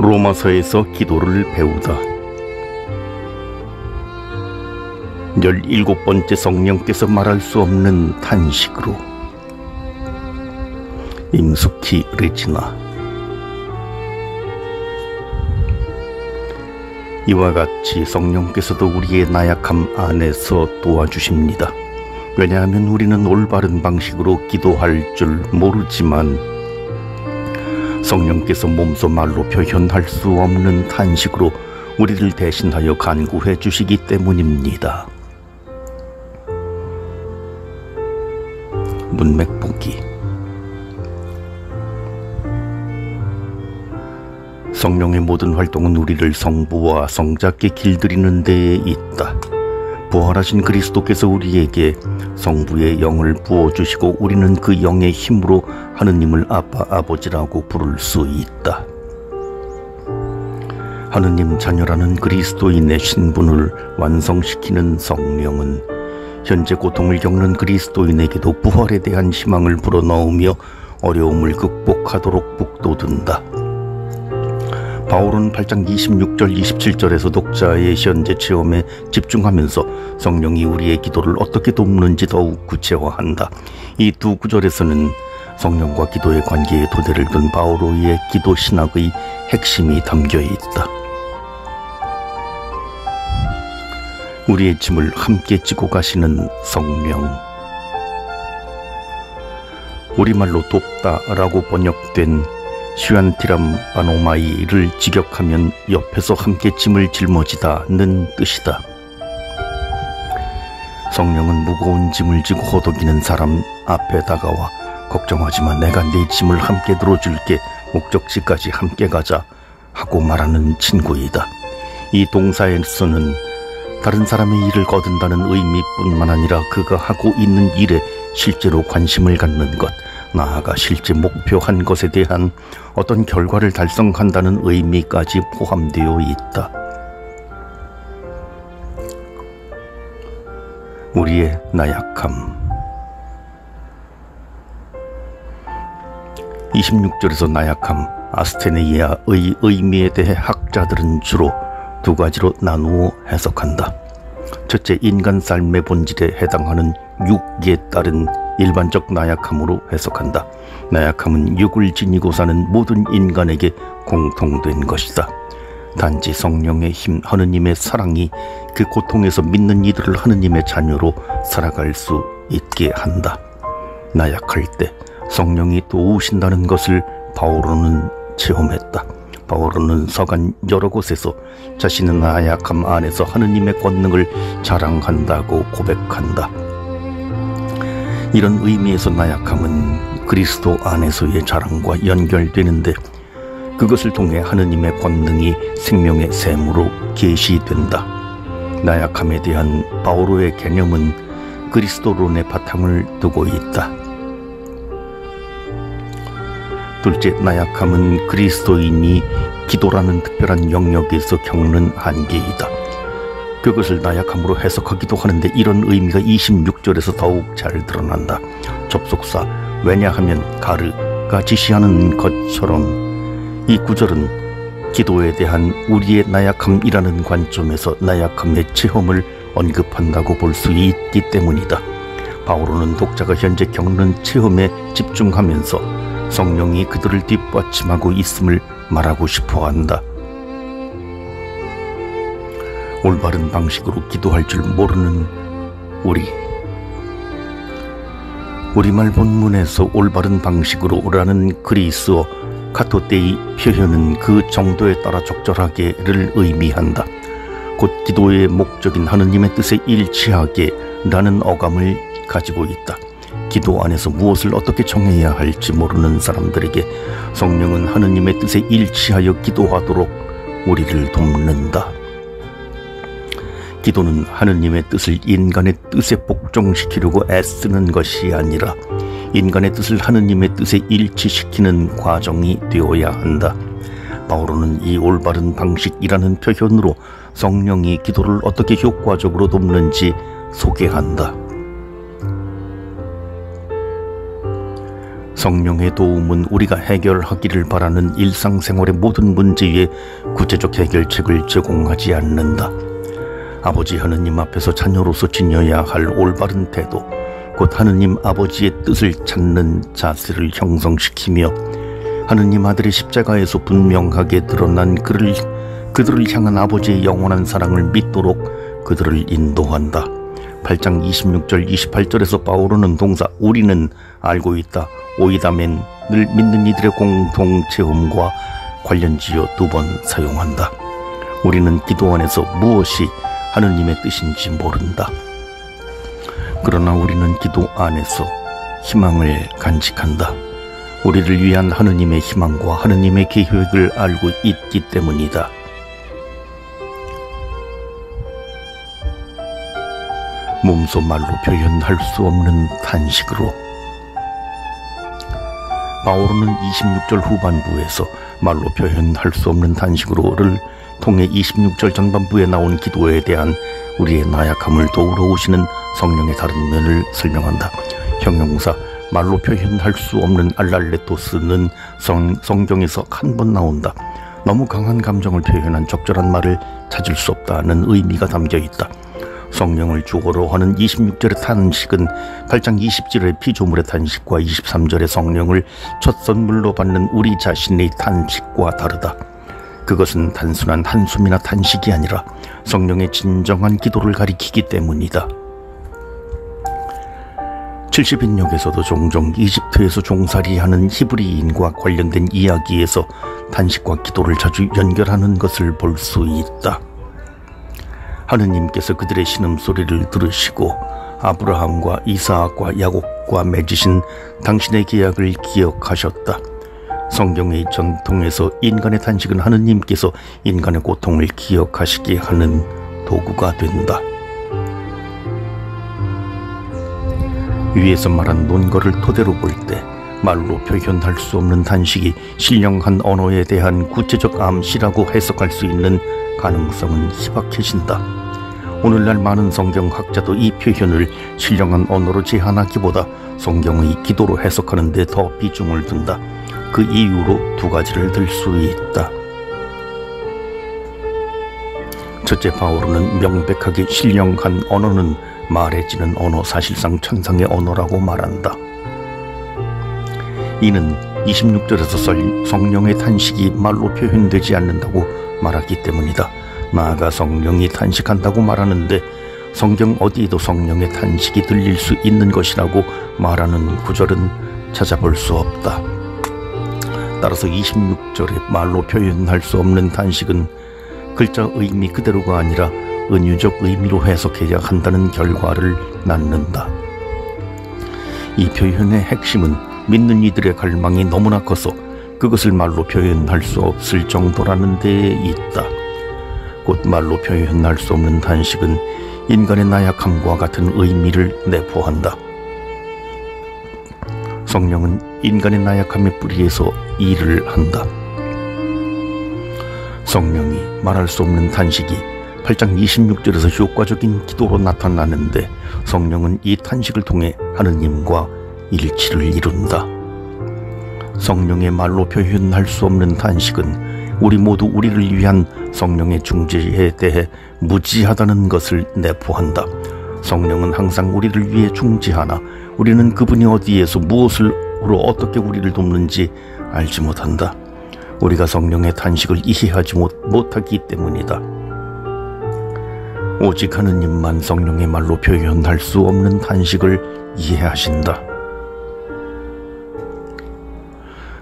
로마서에서 기도를 배우다. 17번째 성령께서 말할 수 없는 탄식으로. 임숙희 레지나. 이와 같이 성령께서도 우리의 나약함 안에서 도와주십니다. 왜냐하면 우리는 올바른 방식으로 기도할 줄 모르지만 성령께서 몸소 말로 표현할 수 없는 탄식으로 우리를 대신하여 간구해 주시기 때문입니다. 문맥 보기. 성령의 모든 활동은 우리를 성부와 성자께 길들이는 데에 있다. 부활하신 그리스도께서 우리에게 성부의 영을 부어주시고 우리는 그 영의 힘으로 하느님을 아빠 아버지라고 부를 수 있다. 하느님 자녀라는 그리스도인의 신분을 완성시키는 성령은 현재 고통을 겪는 그리스도인에게도 부활에 대한 희망을 불어넣으며 어려움을 극복하도록 북돋운다. 바울은 8장 26절 27절에서 독자의 현재 체험에 집중하면서 성령이 우리의 기도를 어떻게 돕는지 더욱 구체화한다. 이 두 구절에서는 성령과 기도의 관계에 토대를 둔 바오로의 기도 신학의 핵심이 담겨 있다. 우리의 짐을 함께 지고 가시는 성령. 우리말로 돕다라고 번역된 슈안티람 바노마이를 직역하면 옆에서 함께 짐을 짊어지다는 뜻이다. 성령은 무거운 짐을 지고 허덕이는 사람 앞에 다가와 걱정하지마, 내가 네 짐을 함께 들어줄게, 목적지까지 함께 가자 하고 말하는 친구이다. 이 동사에서는 다른 사람의 일을 거둔다는 의미뿐만 아니라 그가 하고 있는 일에 실제로 관심을 갖는 것, 나아가 실제 목표한 것에 대한 어떤 결과를 달성한다는 의미까지 포함되어 있다. 우리의 나약함. 26절에서 나약함, 아스테네이아의 의미에 대해 학자들은 주로 두 가지로 나누어 해석한다. 첫째, 인간 삶의 본질에 해당하는 육에 따른 일반적 나약함으로 해석한다. 나약함은 육을 지니고 사는 모든 인간에게 공통된 것이다. 단지 성령의 힘, 하느님의 사랑이 그 고통에서 믿는 이들을 하느님의 자녀로 살아갈 수 있게 한다. 나약할 때 성령이 도우신다는 것을 바오로는 체험했다. 바오로는 서간 여러 곳에서 자신의 나약함 안에서 하느님의 권능을 자랑한다고 고백한다. 이런 의미에서 나약함은 그리스도 안에서의 자랑과 연결되는데 그것을 통해 하느님의 권능이 생명의 샘으로 계시된다. 나약함에 대한 바오로의 개념은 그리스도론의 바탕을 두고 있다. 둘째, 나약함은 그리스도인이 기도라는 특별한 영역에서 겪는 한계이다. 그것을 나약함으로 해석하기도 하는데 이런 의미가 26절에서 더욱 잘 드러난다. 접속사 왜냐하면 가르가 지시하는 것처럼 이 구절은 기도에 대한 우리의 나약함이라는 관점에서 나약함의 체험을 언급한다고 볼 수 있기 때문이다. 바오로는 독자가 현재 겪는 체험에 집중하면서 성령이 그들을 뒷받침하고 있음을 말하고 싶어한다. 올바른 방식으로 기도할 줄 모르는 우리말 본문에서 올바른 방식으로라는 그리스어 카토테이 표현은 그 정도에 따라 적절하게를 의미한다. 곧 기도의 목적인 하느님의 뜻에 일치하게 라는 어감을 가지고 있다. 기도 안에서 무엇을 어떻게 정해야 할지 모르는 사람들에게 성령은 하느님의 뜻에 일치하여 기도하도록 우리를 돕는다. 기도는 하느님의 뜻을 인간의 뜻에 복종시키려고 애쓰는 것이 아니라 인간의 뜻을 하느님의 뜻에 일치시키는 과정이 되어야 한다. 바오로는 이 올바른 방식이라는 표현으로 성령이 기도를 어떻게 효과적으로 돕는지 소개한다. 성령의 도움은 우리가 해결하기를 바라는 일상생활의 모든 문제에 구체적 해결책을 제공하지 않는다. 아버지 하느님 앞에서 자녀로서 지녀야 할 올바른 태도, 곧 하느님 아버지의 뜻을 찾는 자세를 형성시키며 하느님 아들의 십자가에서 분명하게 드러난 그들을 향한 아버지의 영원한 사랑을 믿도록 그들을 인도한다. 8장 26절 28절에서 바오로는 동사 우리는 알고 있다, 오이다멘을 믿는 이들의 공동체험과 관련지어 2번 사용한다. 우리는 기도 안에서 무엇이 하느님의 뜻인지 모른다. 그러나 우리는 기도 안에서 희망을 간직한다. 우리를 위한 하느님의 희망과 하느님의 계획을 알고 있기 때문이다. 몸소 말로 표현할 수 없는 탄식으로. 바오로는 26절 후반부에서 말로 표현할 수 없는 탄식으로를 통해 26절 전반부에 나온 기도에 대한 우리의 나약함을 도우러 오시는 성령의 다른 면을 설명한다. 형용사 말로 표현할 수 없는 알랄레토스는 성경에서 한 번 나온다. 너무 강한 감정을 표현한 적절한 말을 찾을 수 없다는 의미가 담겨 있다. 성령을 주어로 하는 26절의 탄식은 8장 20절의 피조물의 탄식과 23절의 성령을 첫 선물로 받는 우리 자신의 탄식과 다르다. 그것은 단순한 한숨이나 탄식이 아니라 성령의 진정한 기도를 가리키기 때문이다. 70인역에서도 종종 이집트에서 종살이하는 히브리인과 관련된 이야기에서 탄식과 기도를 자주 연결하는 것을 볼 수 있다. 하느님께서 그들의 신음소리를 들으시고 아브라함과 이삭과 야곱과 맺으신 당신의 계약을 기억하셨다. 성경의 전통에서 인간의 탄식은 하느님께서 인간의 고통을 기억하시게 하는 도구가 된다. 위에서 말한 논거를 토대로 볼 때 말로 표현할 수 없는 탄식이 신령한 언어에 대한 구체적 암시라고 해석할 수 있는 가능성은 희박해진다. 오늘날 많은 성경학자도 이 표현을 신령한 언어로 제한하기보다 성경의 기도로 해석하는 데 더 비중을 둔다. 그 이유로 2가지를 들 수 있다. 첫째, 바오로는 명백하게 신령한 언어는 말해지는 언어, 사실상 천상의 언어라고 말한다. 이는 26절에서 성령의 탄식이 말로 표현되지 않는다고 말하기 때문이다. 나아가 성령이 탄식한다고 말하는데 성경 어디에도 성령의 탄식이 들릴 수 있는 것이라고 말하는 구절은 찾아볼 수 없다. 따라서 26절에 말로 표현할 수 없는 탄식은 글자 의미 그대로가 아니라 은유적 의미로 해석해야 한다는 결과를 낳는다. 이 표현의 핵심은 믿는 이들의 갈망이 너무나 커서 그것을 말로 표현할 수 없을 정도라는 데에 있다. 곧 말로 표현할 수 없는 탄식은 인간의 나약함과 같은 의미를 내포한다. 성령은 인간의 나약함의 뿌리에서 일을 한다. 성령이 말할 수 없는 탄식이 8장 26절에서 효과적인 기도로 나타나는데 성령은 이 탄식을 통해 하느님과 일치를 이룬다. 성령의 말로 표현할 수 없는 탄식은 우리 모두 우리를 위한 성령의 중재에 대해 무지하다는 것을 내포한다. 성령은 항상 우리를 위해 중재하나 우리는 그분이 어디에서 무엇으로 어떻게 우리를 돕는지 알지 못한다. 우리가 성령의 탄식을 이해하지 못하기 때문이다. 오직 하느님만 성령의 말로 표현할 수 없는 탄식을 이해하신다.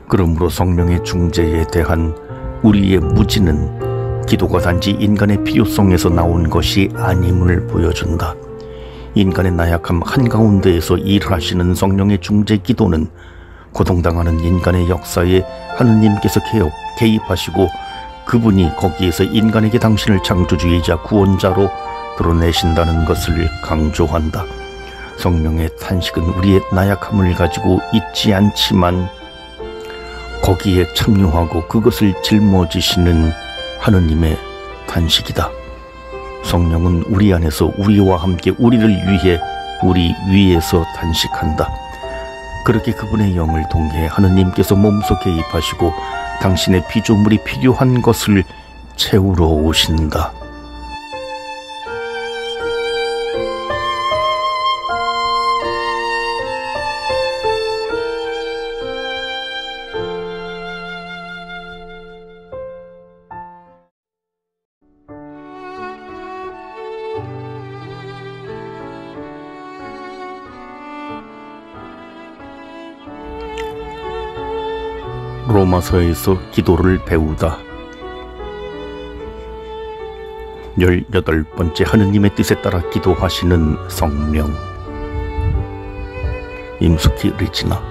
그러므로 성령의 중재에 대한 우리의 무지는 기도가 단지 인간의 필요성에서 나온 것이 아님을 보여준다. 인간의 나약함 한가운데에서 일하시는 성령의 중재 기도는 고통당하는 인간의 역사에 하느님께서 개입하시고 그분이 거기에서 인간에게 당신을 창조주이자 구원자로 드러내신다는 것을 강조한다. 성령의 탄식은 우리의 나약함을 가지고 있지 않지만 거기에 참여하고 그것을 짊어지시는 하느님의 탄식이다. 성령은 우리 안에서 우리와 함께 우리를 위해 우리 위에서 탄식한다. 그렇게 그분의 영을 통해 하느님께서 몸속에 입하시고 당신의 피조물이 필요한 것을 채우러 오신다. 로마서에서 기도를 배우다. 18번째 하느님의 뜻에 따라 기도하시는 성령. 임숙희 리지나.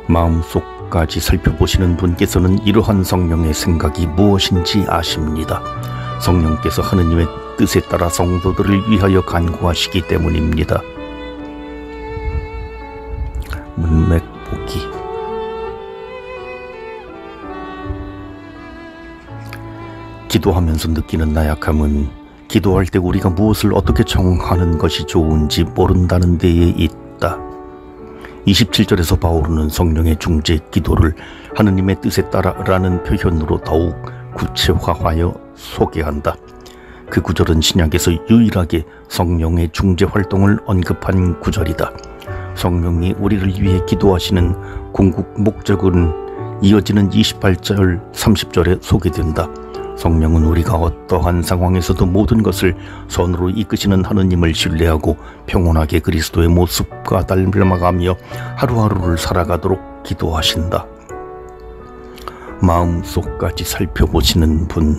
마음속까지 살펴보시는 분께서는 이러한 성령의 생각이 무엇인지 아십니다. 성령께서 하느님의 뜻에 따라 성도들을 위하여 간구하시기 때문입니다. 문맥 보기. 기도하면서 느끼는 나약함은 기도할 때 우리가 무엇을 어떻게 정하는 것이 좋은지 모른다는 데에 있다. 27절에서 바울은 성령의 중재 기도를 하느님의 뜻에 따라라는 표현으로 더욱 구체화하여 소개한다. 그 구절은 신약에서 유일하게 성령의 중재 활동을 언급한 구절이다. 성령이 우리를 위해 기도하시는 궁극 목적은 이어지는 28절, 30절에 소개된다. 성령은 우리가 어떠한 상황에서도 모든 것을 선으로 이끄시는 하느님을 신뢰하고 평온하게 그리스도의 모습과 닮아가며 하루하루를 살아가도록 기도하신다. 마음속까지 살펴보시는 분.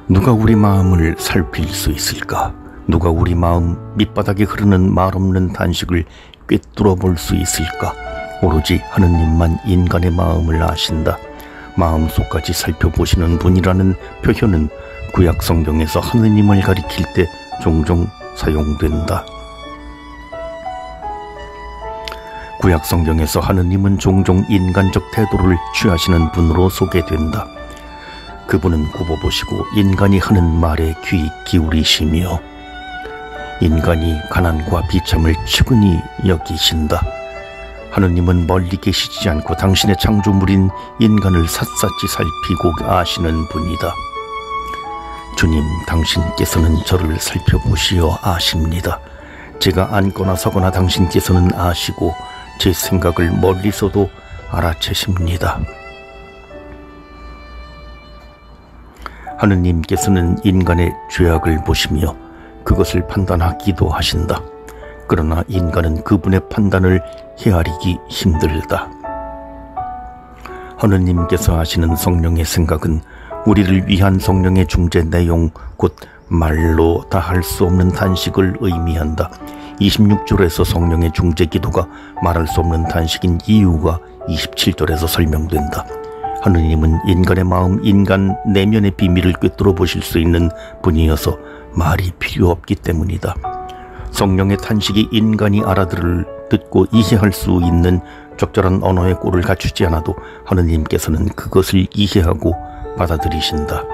누가 우리 마음을 살필 수 있을까? 누가 우리 마음 밑바닥에 흐르는 말없는 단식을 꿰뚫어 볼 수 있을까? 오로지 하느님만 인간의 마음을 아신다. 마음속까지 살펴보시는 분이라는 표현은 구약 성경에서 하느님을 가리킬 때 종종 사용된다. 구약 성경에서 하느님은 종종 인간적 태도를 취하시는 분으로 소개된다. 그분은 굽어보시고 인간이 하는 말에 귀 기울이시며 인간이 가난과 비참을 측은히 여기신다. 하느님은 멀리 계시지 않고 당신의 창조물인 인간을 샅샅이 살피고 아시는 분이다. 주님, 당신께서는 저를 살펴보시어 아십니다. 제가 앉거나 서거나 당신께서는 아시고 제 생각을 멀리서도 알아채십니다. 하느님께서는 인간의 죄악을 보시며 그것을 판단하기도 하신다. 그러나 인간은 그분의 판단을 헤아리기 힘들다. 하느님께서 하시는 성령의 생각은 우리를 위한 성령의 중재 내용, 곧 말로 다 할 수 없는 단식을 의미한다. 26절에서 성령의 중재 기도가 말할 수 없는 단식인 이유가 27절에서 설명된다. 하느님은 인간의 마음, 인간 내면의 비밀을 꿰뚫어 보실 수 있는 분이어서 말이 필요 없기 때문이다. 성령의 탄식이 인간이 듣고 이해할 수 있는 적절한 언어의 꼴을 갖추지 않아도 하느님께서는 그것을 이해하고 받아들이신다.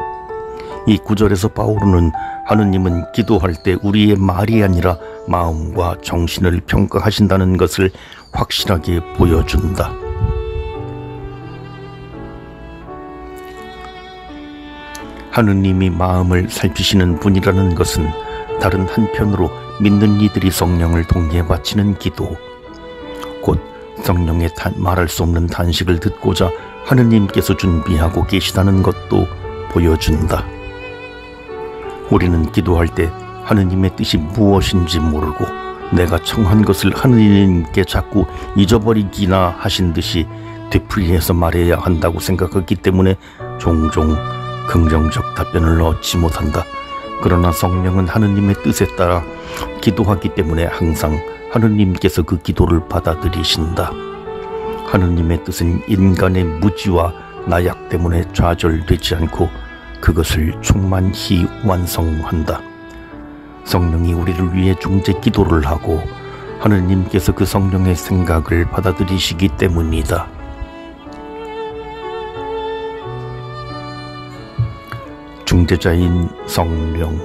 이 구절에서 바울은 하느님은 기도할 때 우리의 말이 아니라 마음과 정신을 평가하신다는 것을 확실하게 보여준다. 하느님이 마음을 살피시는 분이라는 것은 다른 한편으로 믿는 이들이 성령을 통해 바치는 기도, 곧 성령의 말할 수 없는 단식을 듣고자 하느님께서 준비하고 계시다는 것도 보여준다. 우리는 기도할 때 하느님의 뜻이 무엇인지 모르고 내가 청한 것을 하느님께 자꾸 잊어버리기나 하신 듯이 되풀이해서 말해야 한다고 생각하기 때문에 종종 긍정적 답변을 얻지 못한다. 그러나 성령은 하느님의 뜻에 따라 기도하기 때문에 항상 하느님께서 그 기도를 받아들이신다. 하느님의 뜻은 인간의 무지와 나약 때문에 좌절되지 않고 그것을 충만히 완성한다. 성령이 우리를 위해 중재 기도를 하고 하느님께서 그 성령의 생각을 받아들이시기 때문이다. 중재자인 성령.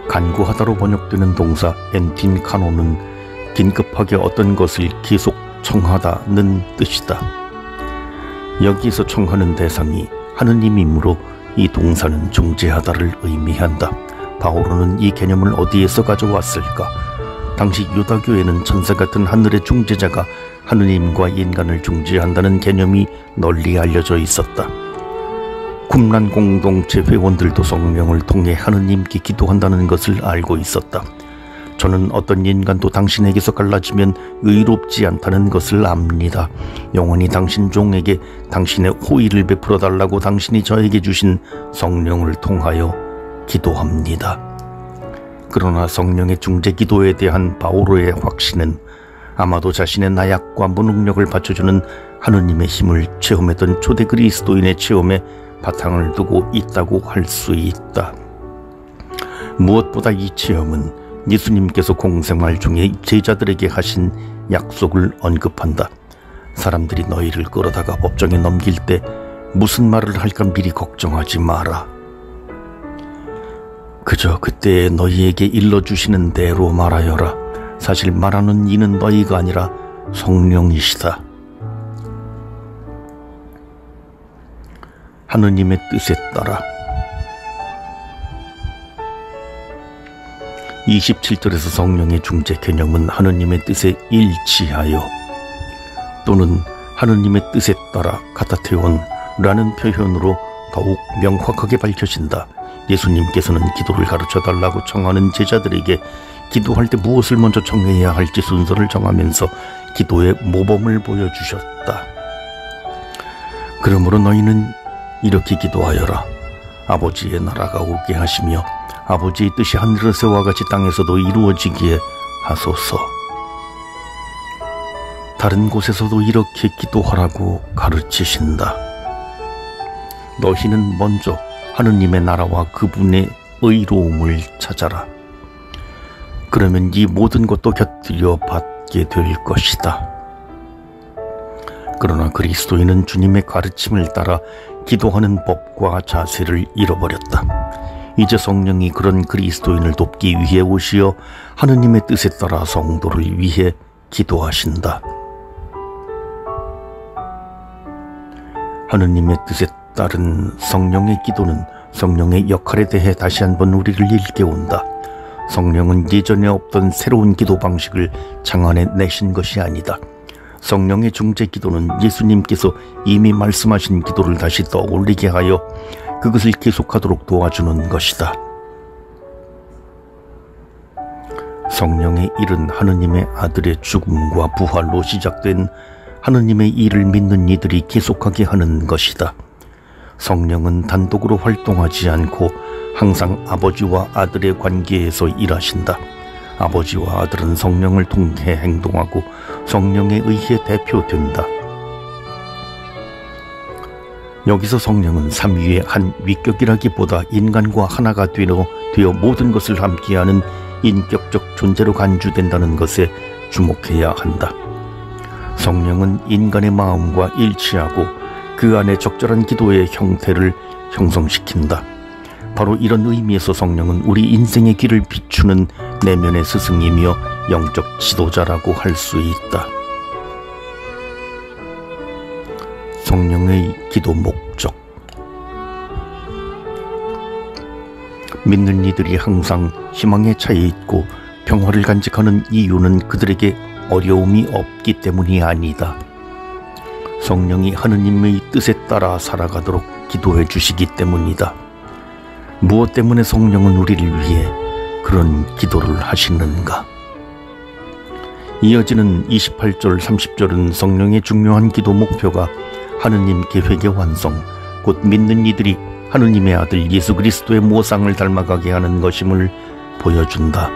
간구하다로 번역되는 동사 엔틴카노는 긴급하게 어떤 것을 계속 청하다는 뜻이다. 여기서 청하는 대상이 하느님이므로 이 동사는 중재하다를 의미한다. 바오로는 이 개념을 어디에서 가져왔을까? 당시 유다교에는 천사 같은 하늘의 중재자가 하느님과 인간을 중재한다는 개념이 널리 알려져 있었다. 쿰란 공동체 회원들도 성령을 통해 하느님께 기도한다는 것을 알고 있었다. 저는 어떤 인간도 당신에게서 갈라지면 의롭지 않다는 것을 압니다. 영원히 당신 종에게 당신의 호의를 베풀어 달라고 당신이 저에게 주신 성령을 통하여 기도합니다. 그러나 성령의 중재 기도에 대한 바오로의 확신은 아마도 자신의 나약과 무능력을 받쳐주는 하느님의 힘을 체험했던 초대 그리스도인의 체험에 바탕을 두고 있다고 할 수 있다. 무엇보다 이 체험은 예수님께서 공생활 중에 제자들에게 하신 약속을 언급한다. 사람들이 너희를 끌어다가 법정에 넘길 때 무슨 말을 할까 미리 걱정하지 마라. 그저 그때에 너희에게 일러주시는 대로 말하여라. 사실 말하는 이는 너희가 아니라 성령이시다. 하느님의 뜻에 따라. 27절에서 성령의 중재 개념은 하느님의 뜻에 일치하여 또는 하느님의 뜻에 따라 카타테온라는 표현으로 더욱 명확하게 밝혀진다. 예수님께서는 기도를 가르쳐달라고 청하는 제자들에게 기도할 때 무엇을 먼저 청해야 할지 순서를 정하면서 기도의 모범을 보여주셨다. 그러므로 너희는 이렇게 기도하여라. 아버지의 나라가 오게 하시며 아버지의 뜻이 하늘에서와 같이 땅에서도 이루어지기에 하소서. 다른 곳에서도 이렇게 기도하라고 가르치신다. 너희는 먼저 하느님의 나라와 그분의 의로움을 찾아라. 그러면 이 모든 것도 곁들여 받게 될 것이다. 그러나 그리스도인은 주님의 가르침을 따라 기도하는 법과 자세를 잃어버렸다. 이제 성령이 그런 그리스도인을 돕기 위해 오시어 하느님의 뜻에 따라 성도를 위해 기도하신다. 하느님의 뜻에 따른 성령의 기도는 성령의 역할에 대해 다시 한번 우리를 일깨운다. 성령은 예전에 없던 새로운 기도 방식을 창안해 내신 것이 아니다. 성령의 중재 기도는 예수님께서 이미 말씀하신 기도를 다시 떠올리게 하여 그것을 계속하도록 도와주는 것이다. 성령의 일은 하느님의 아들의 죽음과 부활로 시작된 하느님의 일을 믿는 이들이 계속하게 하는 것이다. 성령은 단독으로 활동하지 않고 항상 아버지와 아들의 관계에서 일하신다. 아버지와 아들은 성령을 통해 행동하고 성령에 의해 대표된다. 여기서 성령은 삼위의 한 위격이라기보다 인간과 하나가 되어 모든 것을 함께하는 인격적 존재로 간주된다는 것에 주목해야 한다. 성령은 인간의 마음과 일치하고 그 안에 적절한 기도의 형태를 형성시킨다. 바로 이런 의미에서 성령은 우리 인생의 길을 비추는 내면의 스승이며 영적 지도자라고 할 수 있다. 성령의 기도 목적. 믿는 이들이 항상 희망에 차에 있고 평화를 간직하는 이유는 그들에게 어려움이 없기 때문이 아니다. 성령이 하느님의 뜻에 따라 살아가도록 기도해 주시기 때문이다. 무엇 때문에 성령은 우리를 위해 그런 기도를 하시는가? 이어지는 28절 30절은 성령의 중요한 기도 목표가 하느님 계획의 완성, 곧 믿는 이들이 하느님의 아들 예수 그리스도의 모상을 닮아가게 하는 것임을 보여준다.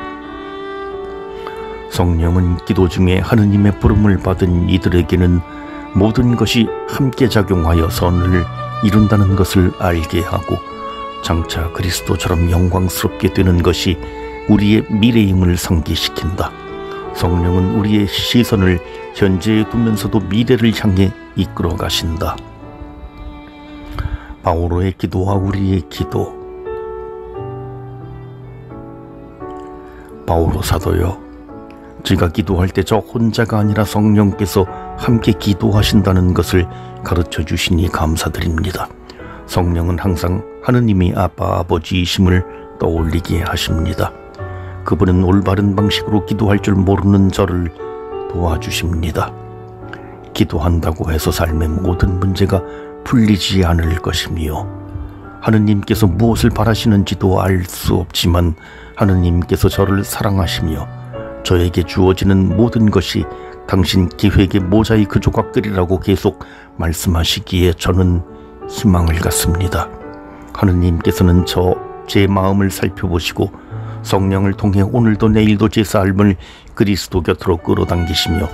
성령은 기도 중에 하느님의 부름을 받은 이들에게는 모든 것이 함께 작용하여 선을 이룬다는 것을 알게 하고 장차 그리스도처럼 영광스럽게 되는 것이 우리의 미래임을 상기시킨다. 성령은 우리의 시선을 현재에 두면서도 미래를 향해 이끌어 가신다. 바오로의 기도와 우리의 기도. 바오로 사도여, 제가 기도할 때 저 혼자가 아니라 성령께서 함께 기도하신다는 것을 가르쳐 주시니 감사드립니다. 성령은 항상 하느님이 아빠 아버지이심을 떠올리게 하십니다. 그분은 올바른 방식으로 기도할 줄 모르는 저를 도와주십니다. 기도한다고 해서 삶의 모든 문제가 풀리지 않을 것이며 하느님께서 무엇을 바라시는지도 알 수 없지만 하느님께서 저를 사랑하시며 저에게 주어지는 모든 것이 당신 계획의 모자이크 조각들이라고 계속 말씀하시기에 저는 희망을 갖습니다. 하느님께서는 제 마음을 살펴보시고 성령을 통해 오늘도 내일도 제 삶을 그리스도 곁으로 끌어당기시며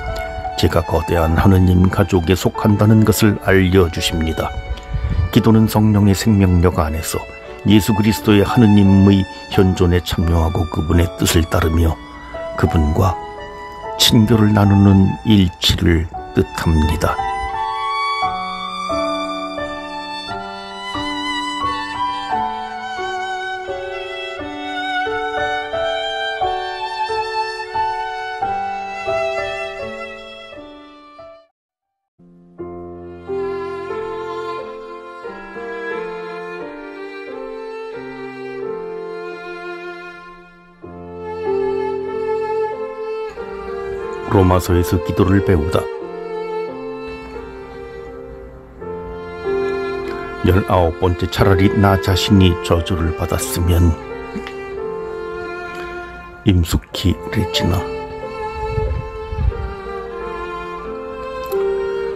제가 거대한 하느님 가족에 속한다는 것을 알려주십니다. 기도는 성령의 생명력 안에서 예수 그리스도의 하느님의 현존에 참여하고 그분의 뜻을 따르며 그분과 친교를 나누는 일치를 뜻합니다. 로마서에서 기도를 배우다. 19번째, 차라리 나 자신이 저주를 받았으면. 임숙희 레지나.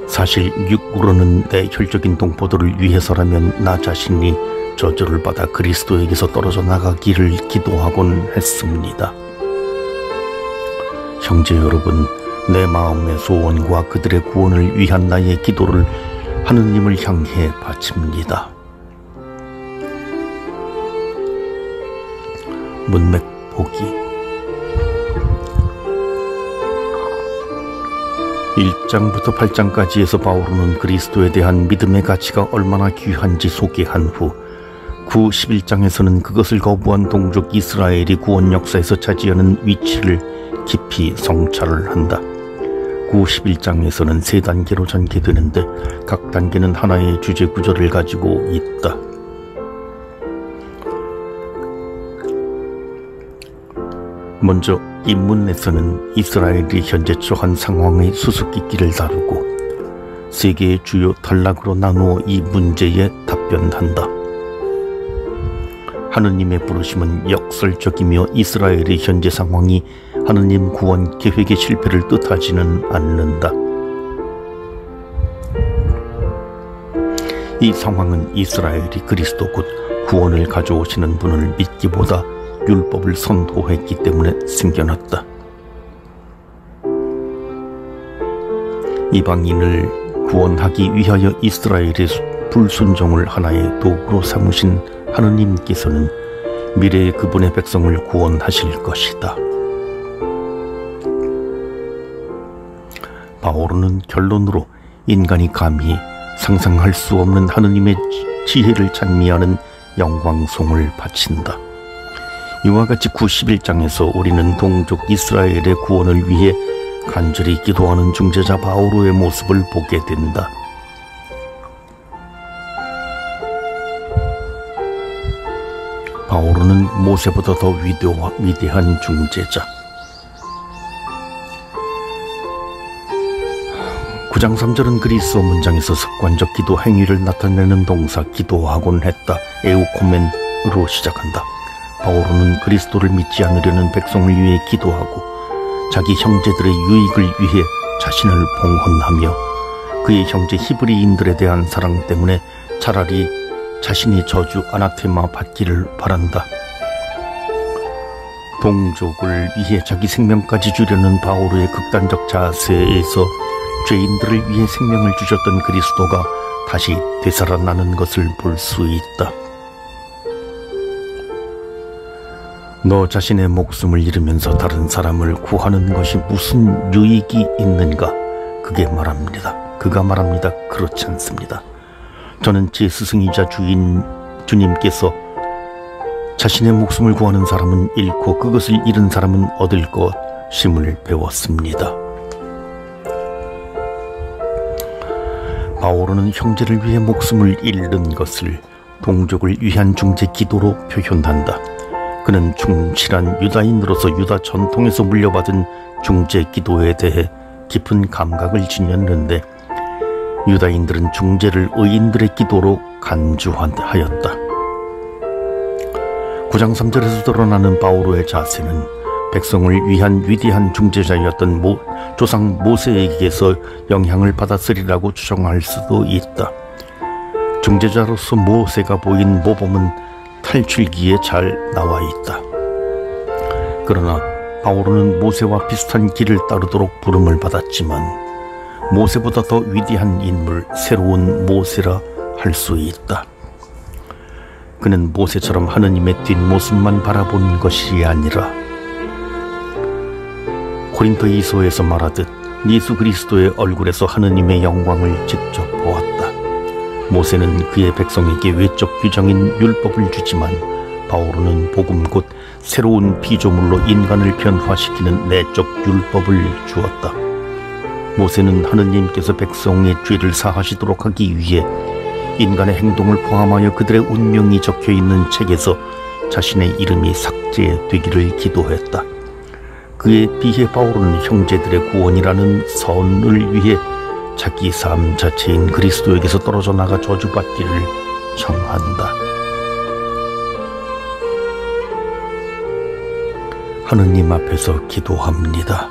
사실 육으로는 내 혈적인 동포들을 위해서라면 나 자신이 저주를 받아 그리스도에게서 떨어져 나가기를 기도하곤 했습니다. 형제 여러분, 내 마음의 소원과 그들의 구원을 위한 나의 기도를 하느님을 향해 바칩니다. 문맥 보기. 1장부터 8장까지에서 바오로는 그리스도에 대한 믿음의 가치가 얼마나 귀한지 소개한 후 9, 11장에서는 그것을 거부한 동족 이스라엘이 구원 역사에서 차지하는 위치를 깊이 성찰을 한다. 9, 11장에서는 세 단계로 전개되는데 각 단계는 하나의 주제 구조를 가지고 있다. 먼저 입문에서는 이스라엘이 현재 처한 상황의 수수께끼를 다루고 세 개의 주요 단락으로 나누어 이 문제에 답변한다. 하느님의 부르심은 역설적이며 이스라엘의 현재 상황이 하느님 구원 계획의 실패를 뜻하지는 않는다. 이 상황은 이스라엘이 그리스도 곧 구원을 가져오시는 분을 믿기보다 율법을 선호했기 때문에 생겨났다. 이방인을 구원하기 위하여 이스라엘의 불순종을 하나의 도구로 삼으신 하느님께서는 미래의 그분의 백성을 구원하실 것이다. 바오로는 결론으로 인간이 감히 상상할 수 없는 하느님의 지혜를 찬미하는 영광송을 바친다. 이와 같이 91장에서 우리는 동족 이스라엘의 구원을 위해 간절히 기도하는 중재자 바오로의 모습을 보게 된다. 바오로는 모세보다 더 위대한 중재자. 9장 3절은 그리스어 문장에서 습관적 기도 행위를 나타내는 동사 기도하곤 했다. 에우코멘으로 시작한다. 바오로는 그리스도를 믿지 않으려는 백성을 위해 기도하고 자기 형제들의 유익을 위해 자신을 봉헌하며 그의 형제 히브리인들에 대한 사랑 때문에 차라리 자신이 저주 아나테마 받기를 바란다. 동족을 위해 자기 생명까지 주려는 바오로의 극단적 자세에서 죄인들을 위해 생명을 주셨던 그리스도가 다시 되살아나는 것을 볼 수 있다. 너 자신의 목숨을 잃으면서 다른 사람을 구하는 것이 무슨 유익이 있는가? 그가 말합니다. 그렇지 않습니다. 저는 제 스승이자 주님께서 자신의 목숨을 구하는 사람은 잃고 그것을 잃은 사람은 얻을 것임을 배웠습니다. 바오로는 형제를 위해 목숨을 잃는 것을 동족을 위한 중재 기도로 표현한다. 그는 충실한 유다인으로서 유다 전통에서 물려받은 중재 기도에 대해 깊은 감각을 지녔는데 유다인들은 중재를 의인들의 기도로 간주하였다. 9장 3절에서 드러나는 바오로의 자세는 백성을 위한 위대한 중재자였던 조상 모세에게서 영향을 받았으리라고 추정할 수도 있다. 중재자로서 모세가 보인 모범은 탈출기에 잘 나와 있다. 그러나 바오로는 모세와 비슷한 길을 따르도록 부름을 받았지만 모세보다 더 위대한 인물, 새로운 모세라 할 수 있다. 그는 모세처럼 하느님의 뒷모습만 바라본 것이 아니라 고린토이서에서 말하듯 예수 그리스도의 얼굴에서 하느님의 영광을 직접 보았다. 모세는 그의 백성에게 외적 규정인 율법을 주지만 바오로는 복음 곧 새로운 피조물로 인간을 변화시키는 내적 율법을 주었다. 모세는 하느님께서 백성의 죄를 사하시도록 하기 위해 인간의 행동을 포함하여 그들의 운명이 적혀있는 책에서 자신의 이름이 삭제되기를 기도했다. 그에 비해 바오로는 형제들의 구원이라는 선을 위해 자기 삶 자체인 그리스도에게서 떨어져 나가 저주받기를 청한다. 하느님 앞에서 기도합니다.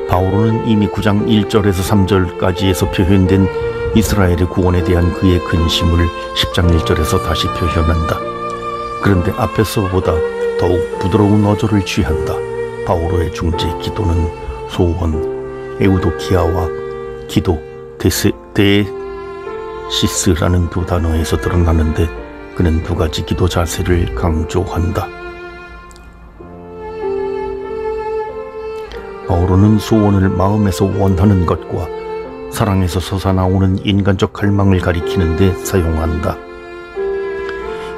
바오로는 이미 9장 1절에서 3절까지에서 표현된 이스라엘의 구원에 대한 그의 근심을 10장 1절에서 다시 표현한다. 그런데 앞에서보다 더욱 부드러운 어조를 취한다. 바오로의 중재 기도는 소원, 에우도키아와 기도, 데시스라는 두 단어에서 드러나는데 그는 두 가지 기도 자세를 강조한다. 바오로는 소원을 마음에서 원하는 것과 사랑에서 솟아나오는 인간적 갈망을 가리키는 데 사용한다.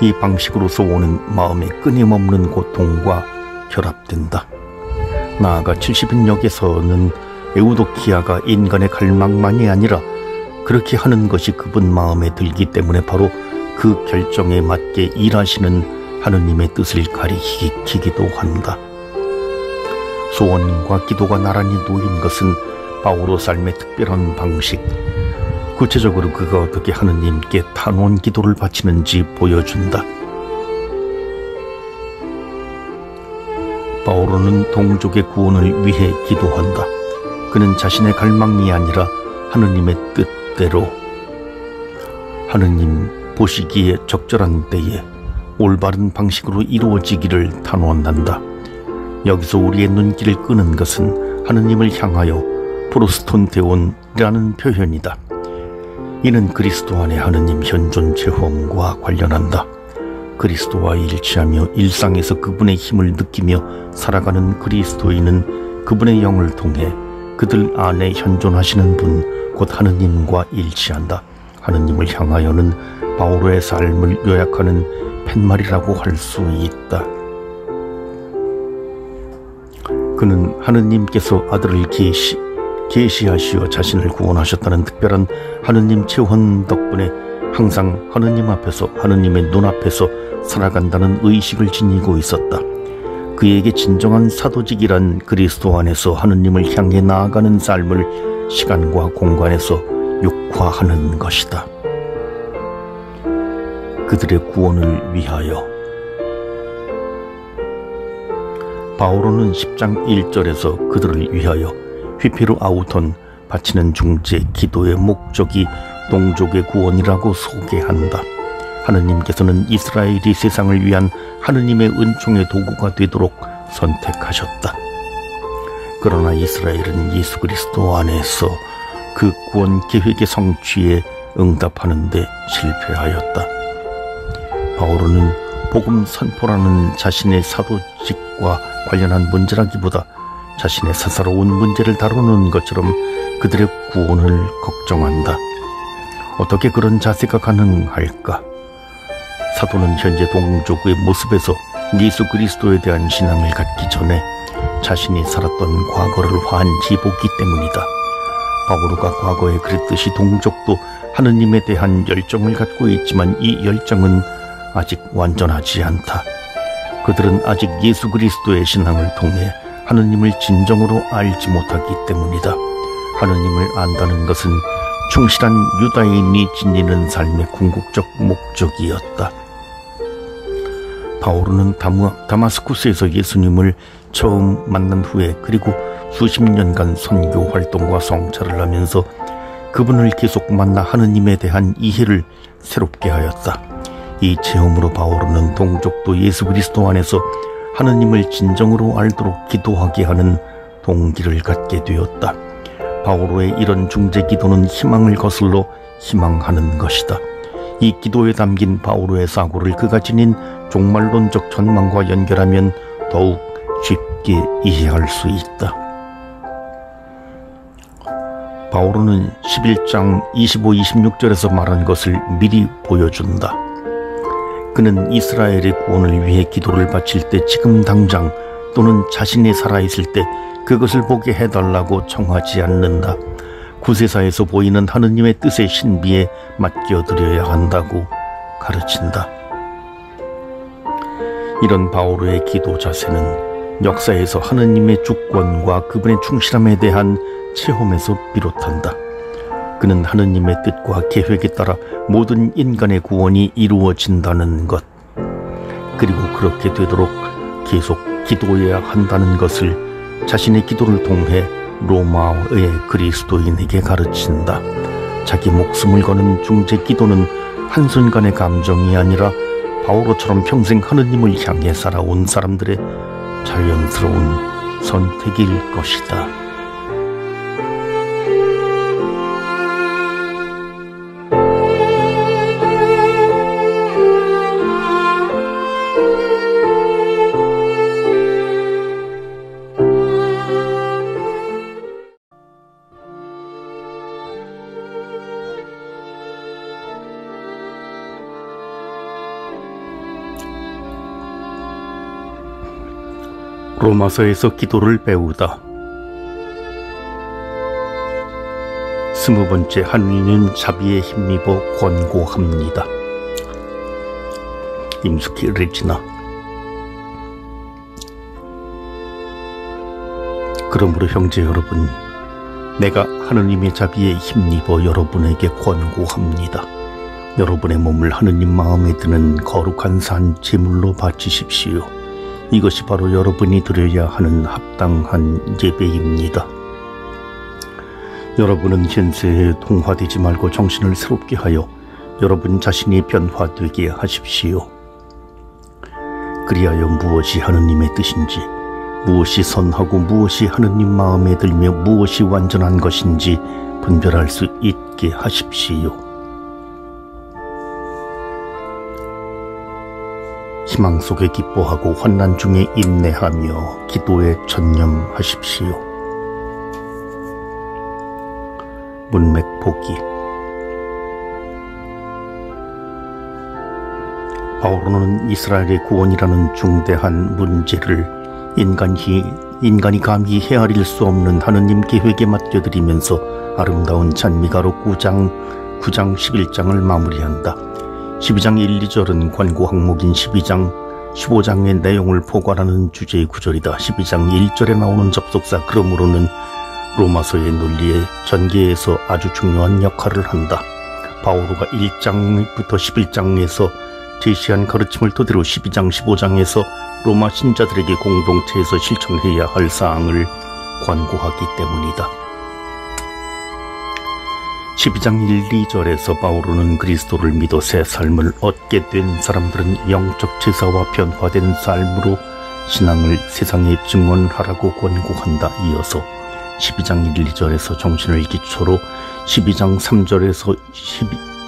이 방식으로 소원은 마음의 끊임없는 고통과 결합된다. 나아가 70인역에서는 에우도키아가 인간의 갈망만이 아니라 그렇게 하는 것이 그분 마음에 들기 때문에 바로 그 결정에 맞게 일하시는 하느님의 뜻을 가리키기도 한다. 소원과 기도가 나란히 놓인 것은 바오로 삶의 특별한 방식, 구체적으로 그가 어떻게 하느님께 탄원 기도를 바치는지 보여준다. 바오로는 동족의 구원을 위해 기도한다. 그는 자신의 갈망이 아니라 하느님의 뜻대로 하느님 보시기에 적절한 때에 올바른 방식으로 이루어지기를 탄원한다. 여기서 우리의 눈길을 끄는 것은 하느님을 향하여 프로스톤테온이라는 표현이다. 이는 그리스도 안에 하느님 현존 체험과 관련한다. 그리스도와 일치하며 일상에서 그분의 힘을 느끼며 살아가는 그리스도인은 그분의 영을 통해 그들 안에 현존하시는 분, 곧 하느님과 일치한다. 하느님을 향하여는 바오로의 삶을 요약하는 팻말이라고 할 수 있다. 그는 하느님께서 아들을 계시하시어 자신을 구원하셨다는 특별한 하느님 체험 덕분에 항상 하느님 앞에서, 하느님의 눈앞에서 살아간다는 의식을 지니고 있었다. 그에게 진정한 사도직이란 그리스도 안에서 하느님을 향해 나아가는 삶을 시간과 공간에서 육화하는 것이다. 그들의 구원을 위하여. 바오로는 10장 1절에서 그들을 위하여 휘피르 아우톤 바치는 중재 기도의 목적이 동족의 구원이라고 소개한다. 하느님께서는 이스라엘이 세상을 위한 하느님의 은총의 도구가 되도록 선택하셨다. 그러나 이스라엘은 예수 그리스도 안에서 그 구원 계획의 성취에 응답하는 데 실패하였다. 바오로는 복음 선포라는 자신의 사도직과 관련한 문제라기보다 자신의 사사로운 문제를 다루는 것처럼 그들의 구원을 걱정한다. 어떻게 그런 자세가 가능할까? 사도는 현재 동족의 모습에서 예수 그리스도에 대한 신앙을 갖기 전에 자신이 살았던 과거를 환히 보기 때문이다. 바오로가 과거에 그랬듯이 동족도 하느님에 대한 열정을 갖고 있지만 이 열정은 아직 완전하지 않다. 그들은 아직 예수 그리스도의 신앙을 통해 하느님을 진정으로 알지 못하기 때문이다. 하느님을 안다는 것은 충실한 유다인이 지니는 삶의 궁극적 목적이었다. 바오로는 다마스쿠스에서 예수님을 처음 만난 후에 그리고 수십 년간 선교 활동과 성찰을 하면서 그분을 계속 만나 하느님에 대한 이해를 새롭게 하였다. 이 체험으로 바오로는 동족도 예수 그리스도 안에서 하느님을 진정으로 알도록 기도하게 하는 동기를 갖게 되었다. 바오로의 이런 중재 기도는 희망을 거슬러 희망하는 것이다. 이 기도에 담긴 바오로의 사고를 그가 지닌 종말론적 전망과 연결하면 더욱 쉽게 이해할 수 있다. 바오로는 11장 25, 26절에서 말한 것을 미리 보여준다. 그는 이스라엘의 구원을 위해 기도를 바칠 때 지금 당장 또는 자신이 살아있을 때 그것을 보게 해달라고 청하지 않는다. 구세사에서 보이는 하느님의 뜻의 신비에 맡겨드려야 한다고 가르친다. 이런 바오로의 기도 자세는 역사에서 하느님의 주권과 그분의 충실함에 대한 체험에서 비롯한다. 그는 하느님의 뜻과 계획에 따라 모든 인간의 구원이 이루어진다는 것, 그리고 그렇게 되도록 계속 기도해야 한다는 것을 자신의 기도를 통해 로마의 그리스도인에게 가르친다. 자기 목숨을 거는 중재 기도는 한순간의 감정이 아니라 바오로처럼 평생 하느님을 향해 살아온 사람들의 자연스러운 선택일 것이다. 로마서에서 기도를 배우다. 20번째, 하느님은 자비에 힘입어 권고합니다. 임숙희 레지나. 그러므로 형제 여러분, 내가 하느님의 자비에 힘입어 여러분에게 권고합니다. 여러분의 몸을 하느님 마음에 드는 거룩한 산 제물로 바치십시오. 이것이 바로 여러분이 드려야 하는 합당한 예배입니다. 여러분은 현세에 동화되지 말고 정신을 새롭게 하여 여러분 자신이 변화되게 하십시오. 그리하여 무엇이 하느님의 뜻인지, 무엇이 선하고 무엇이 하느님 마음에 들며 무엇이 완전한 것인지 분별할 수 있게 하십시오. 희망 속에 기뻐하고 환난 중에 인내하며 기도에 전념하십시오. 문맥 보기. 바오로는 이스라엘의 구원이라는 중대한 문제를 인간이 감히 헤아릴 수 없는 하느님 계획에 맡겨드리면서 아름다운 찬미가로 9장 11장을 마무리한다. 12장 1, 2절은 관고 항목인 12장 15장의 내용을 포괄하는 주제의 구절이다. 12장 1절에 나오는 접속사 그러므로는 로마서의 논리의 전개에서 아주 중요한 역할을 한다. 바오로가 1장부터 11장에서 제시한 가르침을 토대로 12장 15장에서 로마 신자들에게 공동체에서 실천해야 할 사항을 권고하기 때문이다. 12장 1, 2절에서 바오로는 그리스도를 믿어 새 삶을 얻게 된 사람들은 영적 제사와 변화된 삶으로 신앙을 세상에 증언하라고 권고한다. 이어서 12장 1, 2절에서 정신을 기초로 12장 3절에서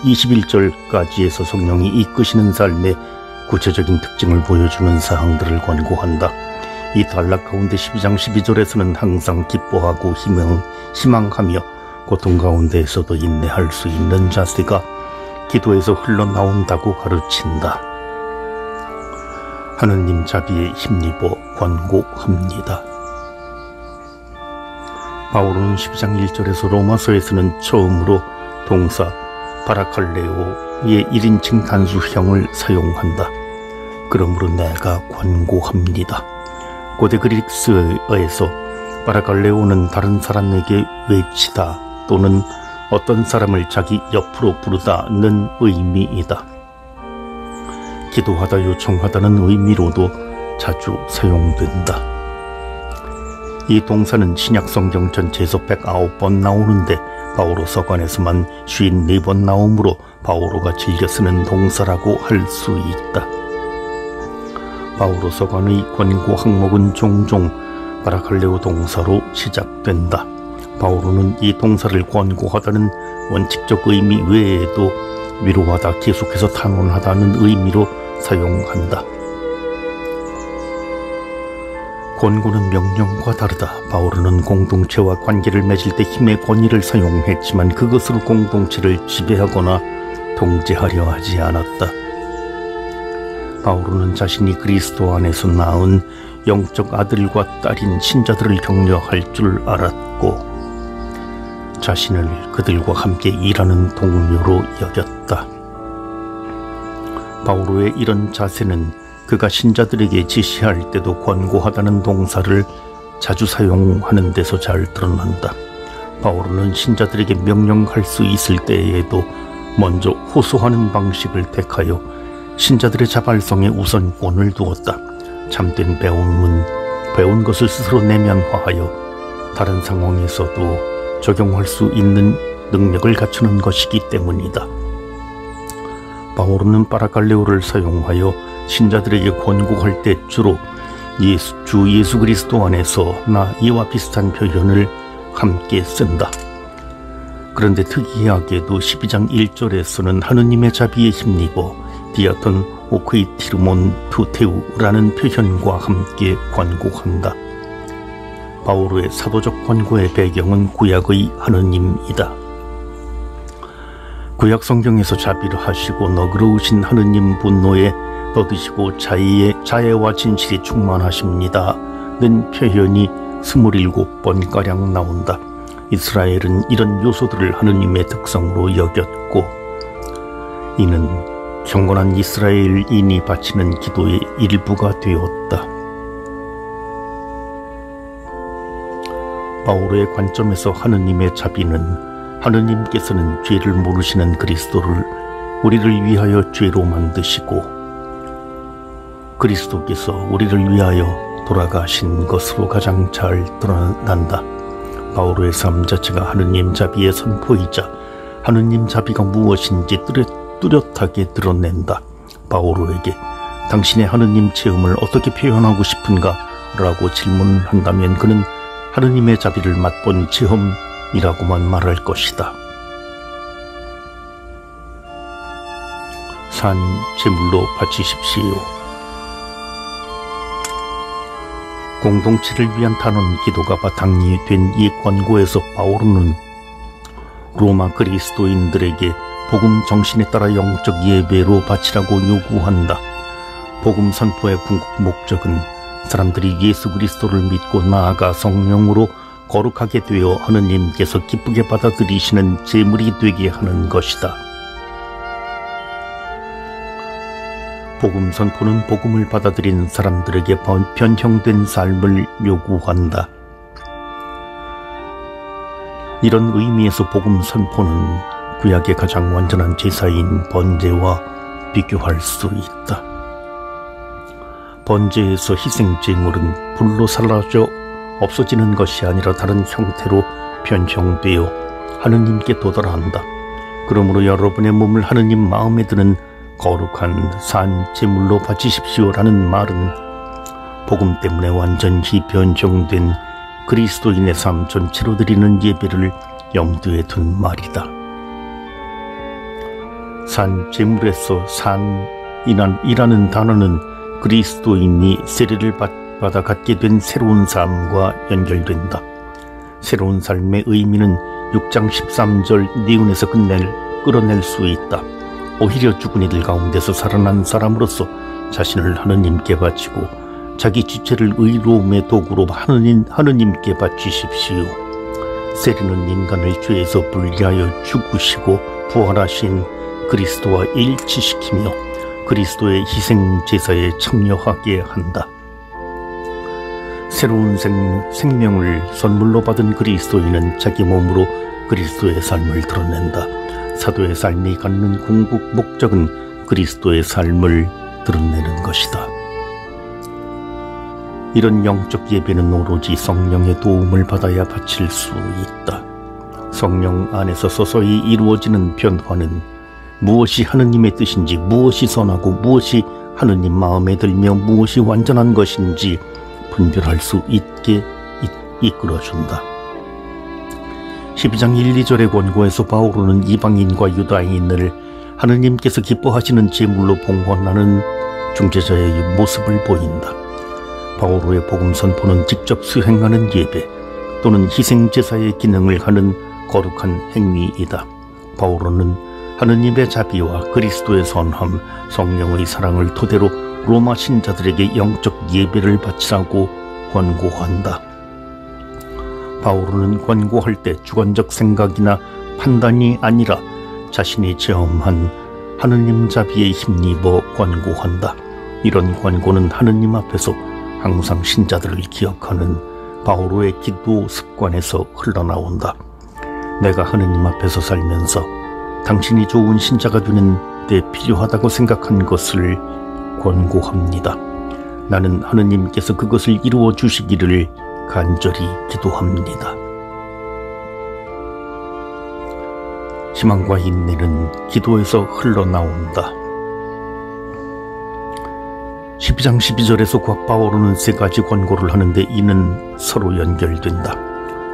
21절까지에서 성령이 이끄시는 삶의 구체적인 특징을 보여주는 사항들을 권고한다. 이 단락 가운데 12장 12절에서는 항상 기뻐하고 희망하며 고통 가운데에서도 인내할 수 있는 자세가 기도에서 흘러나온다고 가르친다. 하느님 자비에 힘입어 권고합니다. 바울은 12장 1절에서 로마서에서는 처음으로 동사 파라칼레오의 1인칭 단수형을 사용한다. 그러므로 내가 권고합니다. 고대 그리스어에서 파라칼레오는 다른 사람에게 외치다 또는 어떤 사람을 자기 옆으로 부르다는 의미이다. 기도하다 요청하다는 의미로도 자주 사용된다. 이 동사는 신약 성경 전체에서 109번 나오는데 바오로 서간에서만 54번 나오므로 바오로가 즐겨 쓰는 동사라고 할 수 있다. 바오로 서간의 권고 항목은 종종 파라칼레오 동사로 시작된다. 바오로는 이 동사를 권고하다는 원칙적 의미 외에도 위로하다, 계속해서 탄원하다는 의미로 사용한다. 권고는 명령과 다르다. 바오로는 공동체와 관계를 맺을 때 힘의 권위를 사용했지만 그것으로 공동체를 지배하거나 통제하려 하지 않았다. 바오로는 자신이 그리스도 안에서 낳은 영적 아들과 딸인 신자들을 격려할 줄 알았고 자신을 그들과 함께 일하는 동료로 여겼다. 바오로의 이런 자세는 그가 신자들에게 지시할 때도 권고하다는 동사를 자주 사용하는 데서 잘 드러난다. 바오로는 신자들에게 명령할 수 있을 때에도 먼저 호소하는 방식을 택하여 신자들의 자발성에 우선권을 두었다. 참된 배운 것을 스스로 내면화하여 다른 상황에서도 적용할 수 있는 능력을 갖추는 것이기 때문이다. 바오로는 파라칼레오를 사용하여 신자들에게 권고할 때 주로 주 예수 그리스도 안에서 나 이와 비슷한 표현을 함께 쓴다. 그런데 특이하게도 12장 1절에서는 하느님의 자비에 힘입어 디아톤 오크이티르몬 투테우라는 표현과 함께 권고한다. 바오로의 사도적 권고의 배경은 구약의 하느님이다. 구약 성경에서 자비를 하시고 너그러우신 하느님 분노에 더드시고 자애와 진실이 충만하십니다는 표현이 27번가량 나온다. 이스라엘은 이런 요소들을 하느님의 특성으로 여겼고 이는 경건한 이스라엘인이 바치는 기도의 일부가 되었다. 바오로의 관점에서 하느님의 자비는 하느님께서는 죄를 모르시는 그리스도를 우리를 위하여 죄로 만드시고 그리스도께서 우리를 위하여 돌아가신 것으로 가장 잘 드러난다. 바오로의 삶 자체가 하느님 자비의 선포이자 하느님 자비가 무엇인지 뚜렷하게 드러낸다. 바오로에게 당신의 하느님 체험을 어떻게 표현하고 싶은가? 라고 질문한다면 그는 하느님의 자비를 맛본 체험이라고만 말할 것이다. 산 제물로 바치십시오. 공동체를 위한 탄원 기도가 바탕이 된 이 권고에서 바오로는 로마 그리스도인들에게 복음 정신에 따라 영적 예배로 바치라고 요구한다. 복음 선포의 궁극 목적은 사람들이 예수 그리스도를 믿고 나아가 성령으로 거룩하게 되어 하느님께서 기쁘게 받아들이시는 제물이 되게 하는 것이다. 복음 선포는 복음을 받아들인 사람들에게 변형된 삶을 요구한다. 이런 의미에서 복음 선포는 구약의 가장 완전한 제사인 번제와 비교할 수 있다. 번제에서 희생 제물은 불로 사라져 없어지는 것이 아니라 다른 형태로 변형되어 하느님께 도달한다. 그러므로 여러분의 몸을 하느님 마음에 드는 거룩한 산 제물로 바치십시오라는 말은 복음 때문에 완전히 변형된 그리스도인의 삶 전체로 드리는 예배를 염두에 둔 말이다. 산 제물에서 산이라는 단어는 그리스도인이 세례를 받아 갖게 된 새로운 삶과 연결된다. 새로운 삶의 의미는 6장 13절 니은에서 끌어낼 수 있다. 오히려 죽은 이들 가운데서 살아난 사람으로서 자신을 하느님께 바치고 자기 지체를 의로움의 도구로 하느님께 바치십시오. 세리는 인간을 죄에서 분리하여 죽으시고 부활하신 그리스도와 일치시키며 그리스도의 희생 제사에 참여하게 한다. 새로운 생명을 선물로 받은 그리스도인은 자기 몸으로 그리스도의 삶을 드러낸다. 사도의 삶이 갖는 궁극 목적은 그리스도의 삶을 드러내는 것이다. 이런 영적 예배는 오로지 성령의 도움을 받아야 바칠 수 있다. 성령 안에서 서서히 이루어지는 변화는 무엇이 하느님의 뜻인지, 무엇이 선하고 무엇이 하느님 마음에 들며 무엇이 완전한 것인지 분별할 수 있게 이끌어준다. 12장 1, 2절의 권고에서 바오로는 이방인과 유다인을 하느님께서 기뻐하시는 제물로 봉헌하는 중재자의 모습을 보인다. 바오로의 복음 선포는 직접 수행하는 예배 또는 희생제사의 기능을 하는 거룩한 행위이다. 바오로는 하느님의 자비와 그리스도의 선함, 성령의 사랑을 토대로 로마 신자들에게 영적 예배를 바치라고 권고한다. 바오로는 권고할 때 주관적 생각이나 판단이 아니라 자신이 체험한 하느님 자비에 힘입어 권고한다. 이런 권고는 하느님 앞에서 항상 신자들을 기억하는 바오로의 기도 습관에서 흘러나온다. 내가 하느님 앞에서 살면서 당신이 좋은 신자가 되는 데 필요하다고 생각한 것을 권고합니다. 나는 하느님께서 그것을 이루어 주시기를 간절히 기도합니다. 희망과 인내는 기도에서 흘러나온다. 12장 12절에서 바오로는 세 가지 권고를 하는데 이는 서로 연결된다.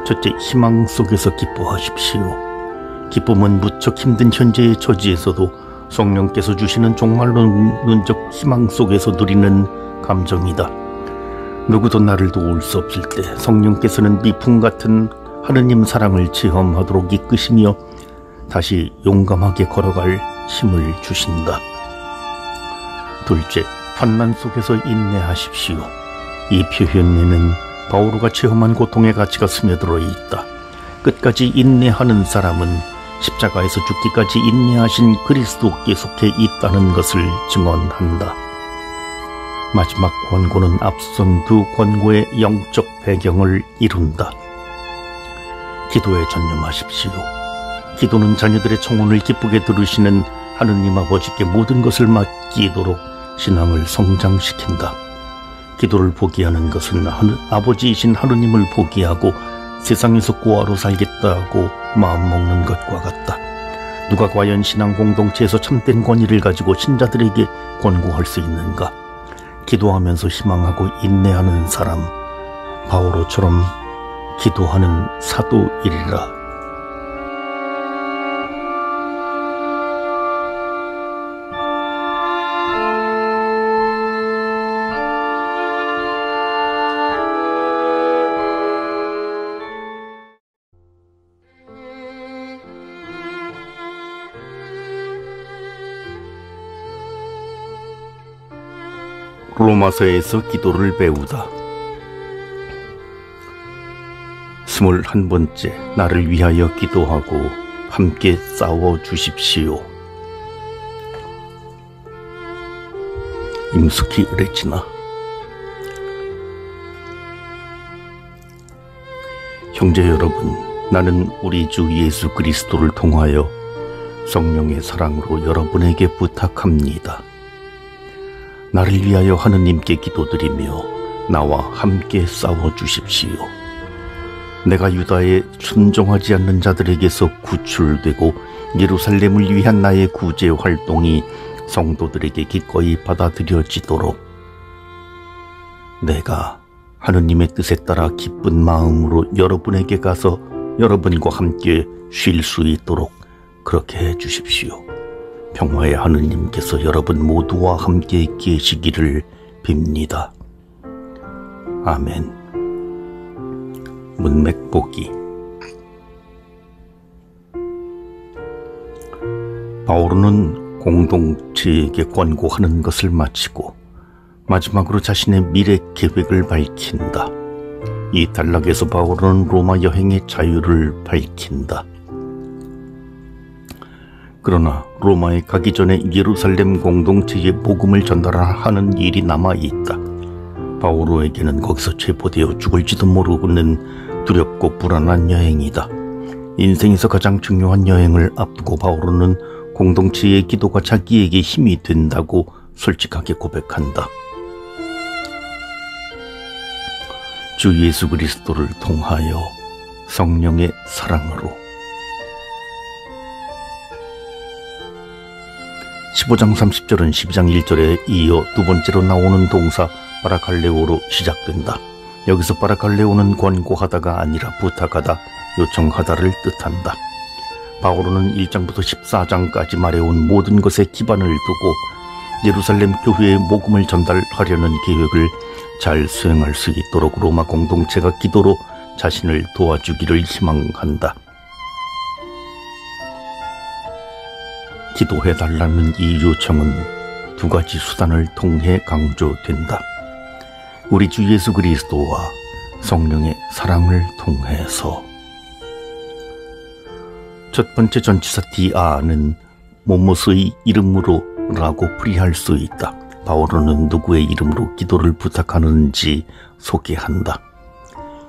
첫째, 희망 속에서 기뻐하십시오. 기쁨은 무척 힘든 현재의 처지에서도 성령께서 주시는 종말론적 희망 속에서 누리는 감정이다. 누구도 나를 도울 수 없을 때 성령께서는 미풍 같은 하느님 사랑을 체험하도록 이끄시며 다시 용감하게 걸어갈 힘을 주신다. 둘째, 환난 속에서 인내하십시오. 이 표현에는 바오로가 체험한 고통의 가치가 스며들어 있다. 끝까지 인내하는 사람은 십자가에서 죽기까지 인내하신 그리스도께 속해 있다는 것을 증언한다. 마지막 권고는 앞선 두 권고의 영적 배경을 이룬다. 기도에 전념하십시오. 기도는 자녀들의 청혼을 기쁘게 들으시는 하느님 아버지께 모든 것을 맡기도록 신앙을 성장시킨다. 기도를 포기하는 것은 아버지이신 하느님을 포기하고 세상에서 고아로 살겠다고 마음먹는 것과 같다. 누가 과연 신앙 공동체에서 참된 권위를 가지고 신자들에게 권고할 수 있는가? 기도하면서 희망하고 인내하는 사람, 바오로처럼 기도하는 사도이리라. 로마서에서 기도를 배우다. 21번째, 나를 위하여 기도하고 함께 싸워 주십시오. 임숙희 레지나. 형제 여러분, 나는 우리 주 예수 그리스도를 통하여 성령의 사랑으로 여러분에게 부탁합니다. 나를 위하여 하느님께 기도드리며 나와 함께 싸워 주십시오. 내가 유다에 순종하지 않는 자들에게서 구출되고 예루살렘을 위한 나의 구제 활동이 성도들에게 기꺼이 받아들여지도록 내가 하느님의 뜻에 따라 기쁜 마음으로 여러분에게 가서 여러분과 함께 쉴 수 있도록 그렇게 해 주십시오. 평화의 하느님께서 여러분 모두와 함께 계시기를 빕니다. 아멘. 문맥 보기. 바오로는 공동체에게 권고하는 것을 마치고 마지막으로 자신의 미래 계획을 밝힌다. 이 단락에서 바오로는 로마 여행의 자유를 밝힌다. 그러나 로마에 가기 전에 예루살렘 공동체에 복음을 전달하는 일이 남아있다. 바오로에게는 거기서 체포되어 죽을지도 모르는 두렵고 불안한 여행이다. 인생에서 가장 중요한 여행을 앞두고 바오로는 공동체의 기도가 자기에게 힘이 된다고 솔직하게 고백한다. 주 예수 그리스도를 통하여 성령의 사랑으로. 15장 30절은 12장 1절에 이어 두 번째로 나오는 동사 파라칼레오로 시작된다. 여기서 파라칼레오는 권고하다가 아니라 부탁하다, 요청하다를 뜻한다. 바오로는 1장부터 14장까지 말해온 모든 것에 기반을 두고 예루살렘 교회에 복음을 전달하려는 계획을 잘 수행할 수 있도록 로마 공동체가 기도로 자신을 도와주기를 희망한다. 기도해달라는 이 요청은 두 가지 수단을 통해 강조된다. 우리 주 예수 그리스도와 성령의 사랑을 통해서. 첫 번째 전치사 디아는 모모스의 이름으로 라고 풀이할 수 있다. 바오로는 누구의 이름으로 기도를 부탁하는지 소개한다.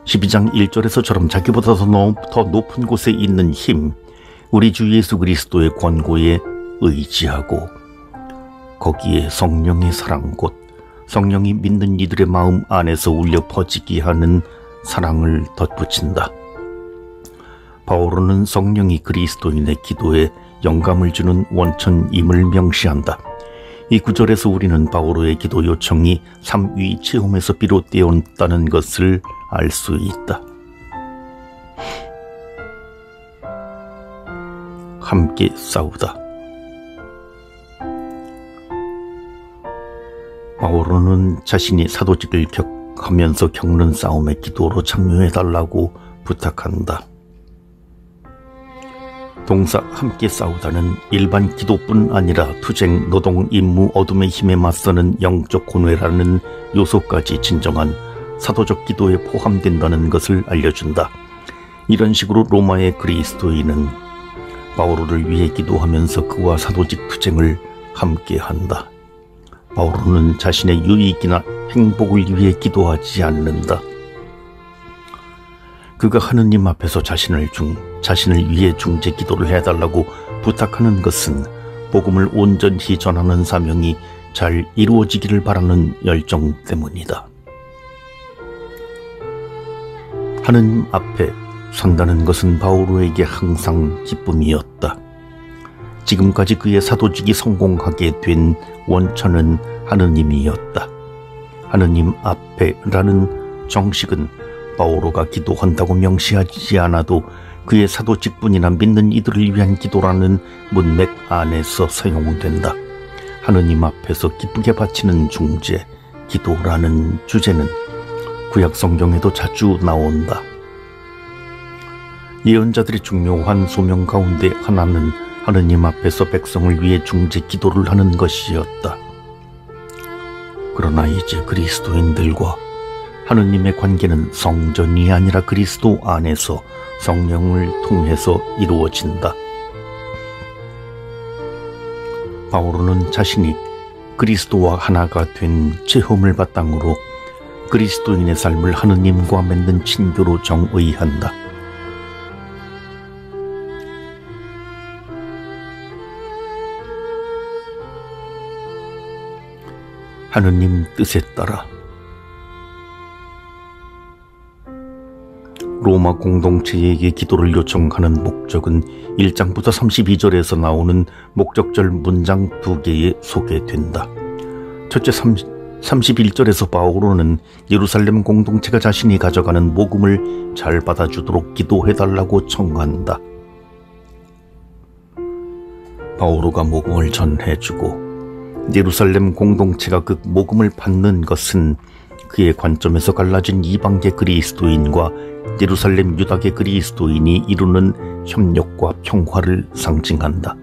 12장 1절에서처럼 자기보다 더 높은 곳에 있는 힘, 우리 주 예수 그리스도의 권고에 의지하고 거기에 성령의 사랑, 곧 성령이 믿는 이들의 마음 안에서 울려 퍼지게 하는 사랑을 덧붙인다. 바오로는 성령이 그리스도인의 기도에 영감을 주는 원천임을 명시한다. 이 구절에서 우리는 바오로의 기도 요청이 삼위 체험에서 비롯되었다는 것을 알 수 있다. 함께 싸우다. 바오로는 자신이 사도직을 하면서 겪는 싸움에 기도로 참여해달라고 부탁한다. 동사 함께 싸우다는 일반 기도뿐 아니라 투쟁, 노동, 임무, 어둠의 힘에 맞서는 영적 고뇌라는 요소까지 진정한 사도적 기도에 포함된다는 것을 알려준다. 이런 식으로 로마의 그리스도인은 바오로를 위해 기도하면서 그와 사도직 투쟁을 함께한다. 바오로는 자신의 유익이나 행복을 위해 기도하지 않는다. 그가 하느님 앞에서 자신을 위해 중재 기도를 해달라고 부탁하는 것은 복음을 온전히 전하는 사명이 잘 이루어지기를 바라는 열정 때문이다. 하느님 앞에 선다는 것은 바오로에게 항상 기쁨이었다. 지금까지 그의 사도직이 성공하게 된 원천은 하느님이었다. 하느님 앞에라는 정식은 바오로가 기도한다고 명시하지 않아도 그의 사도직분이나 믿는 이들을 위한 기도라는 문맥 안에서 사용된다. 하느님 앞에서 기쁘게 바치는 중재, 기도라는 주제는 구약 성경에도 자주 나온다. 예언자들의 중요한 소명 가운데 하나는 하느님 앞에서 백성을 위해 중재 기도를 하는 것이었다. 그러나 이제 그리스도인들과 하느님의 관계는 성전이 아니라 그리스도 안에서 성령을 통해서 이루어진다. 바오로는 자신이 그리스도와 하나가 된 체험을 바탕으로 그리스도인의 삶을 하느님과 맺는 친교로 정의한다. 하느님 뜻에 따라 로마 공동체에게 기도를 요청하는 목적은 1장부터 32절에서 나오는 목적절 문장 2개에 소개된다. 첫째 31절에서 바오로는 예루살렘 공동체가 자신이 가져가는 복음을 잘 받아주도록 기도해달라고 청한다. 바오로가 복음을 전해주고 예루살렘 공동체가 그 복음을 받는 것은 그의 관점에서 갈라진 이방계 그리스도인과 예루살렘 유다계 그리스도인이 이루는 협력과 평화를 상징한다.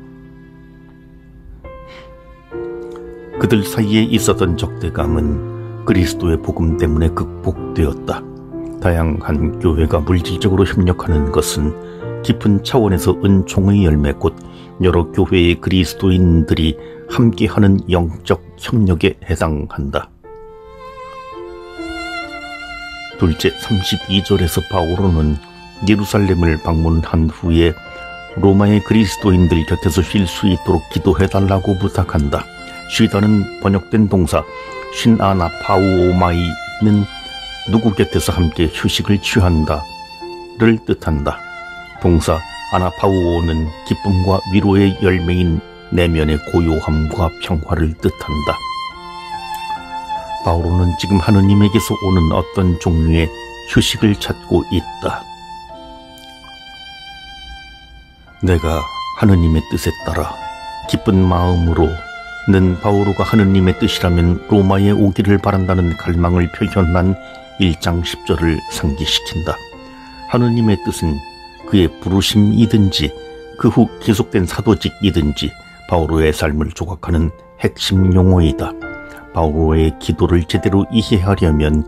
그들 사이에 있었던 적대감은 그리스도의 복음 때문에 극복되었다. 다양한 교회가 물질적으로 협력하는 것은 깊은 차원에서 은총의 열매 곧 여러 교회의 그리스도인들이 함께하는 영적 협력에 해당한다. 둘째, 32절에서 바오로는 예루살렘을 방문한 후에 로마의 그리스도인들 곁에서 쉴 수 있도록 기도해달라고 부탁한다. 쉬다는 번역된 동사 쉰아나파우오마이는 누구 곁에서 함께 휴식을 취한다를 뜻한다. 동사 아나파우오는 기쁨과 위로의 열매인 내면의 고요함과 평화를 뜻한다. 바오로는 지금 하느님에게서 오는 어떤 종류의 휴식을 찾고 있다. 내가 하느님의 뜻에 따라 기쁜 마음으로 는 바오로가 하느님의 뜻이라면 로마에 오기를 바란다는 갈망을 표현한 1장 10절을 상기시킨다. 하느님의 뜻은 그의 부르심이든지 그 후 계속된 사도직이든지 바오로의 삶을 조각하는 핵심 용어이다. 바오로의 기도를 제대로 이해하려면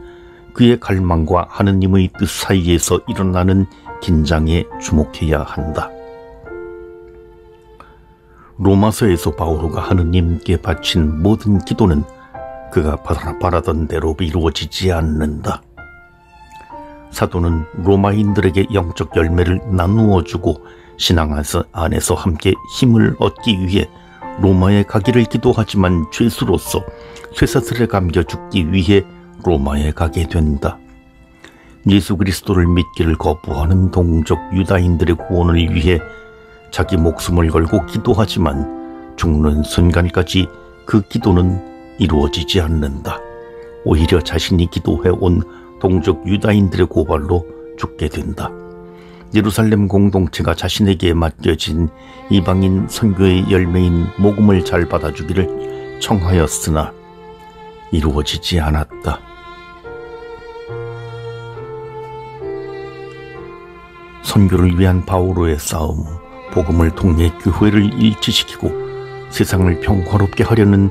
그의 갈망과 하느님의 뜻 사이에서 일어나는 긴장에 주목해야 한다. 로마서에서 바오로가 하느님께 바친 모든 기도는 그가 바라던 대로 이루어지지 않는다. 사도는 로마인들에게 영적 열매를 나누어주고 신앙 안에서 함께 힘을 얻기 위해 로마에 가기를 기도하지만 죄수로서 쇠사슬에 감겨 죽기 위해 로마에 가게 된다. 예수 그리스도를 믿기를 거부하는 동족 유다인들의 구원을 위해 자기 목숨을 걸고 기도하지만 죽는 순간까지 그 기도는 이루어지지 않는다. 오히려 자신이 기도해온 동족 유다인들의 고발로 죽게 된다. 예루살렘 공동체가 자신에게 맡겨진 이방인 선교의 열매인 복음을 잘 받아주기를 청하였으나 이루어지지 않았다. 선교를 위한 바오로의 싸움, 복음을 통해 교회를 일치시키고 세상을 평화롭게 하려는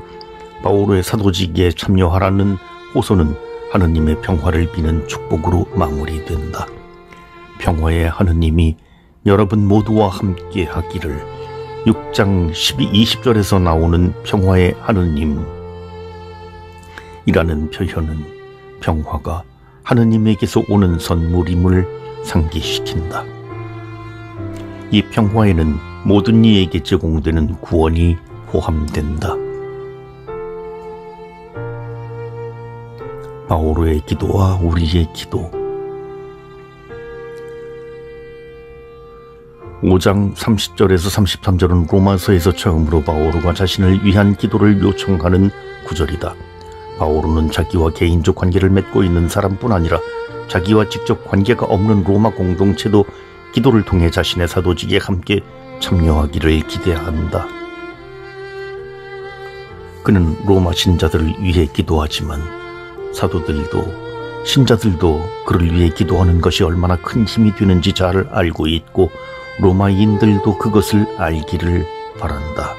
바오로의 사도직에 참여하라는 호소는 하느님의 평화를 비는 축복으로 마무리된다. 평화의 하느님이 여러분 모두와 함께 하기를. 6장 12, 20절에서 나오는 평화의 하느님이라는 표현은 평화가 하느님에게서 오는 선물임을 상기시킨다. 이 평화에는 모든 이에게 제공되는 구원이 포함된다. 바오로의 기도와 우리의 기도. 5장 30절에서 33절은 로마서에서 처음으로 바오로가 자신을 위한 기도를 요청하는 구절이다. 바오로는 자기와 개인적 관계를 맺고 있는 사람뿐 아니라 자기와 직접 관계가 없는 로마 공동체도 기도를 통해 자신의 사도직에 함께 참여하기를 기대한다. 그는 로마 신자들을 위해 기도하지만 사도들도 신자들도 그를 위해 기도하는 것이 얼마나 큰 힘이 되는지 잘 알고 있고 로마인들도 그것을 알기를 바란다.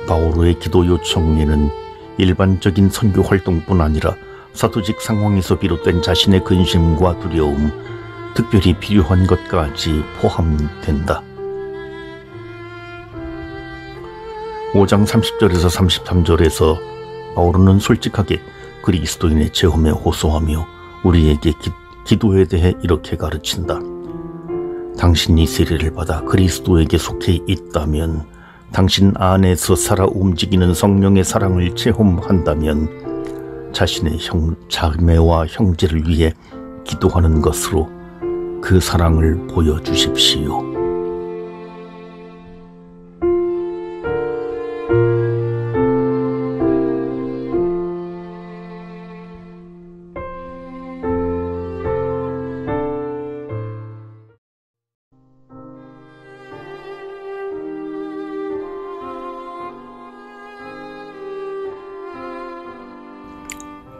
바오로의 기도 요청에는 일반적인 선교 활동뿐 아니라 사도직 상황에서 비롯된 자신의 근심과 두려움, 특별히 필요한 것까지 포함된다. 5장 30절에서 33절에서 바오로는 솔직하게 그리스도인의 체험에 호소하며 우리에게 기도에 대해 이렇게 가르친다. 당신이 세례를 받아 그리스도에게 속해 있다면, 당신 안에서 살아 움직이는 성령의 사랑을 체험한다면 자신의 자매와 형제를 위해 기도하는 것으로 그 사랑을 보여주십시오.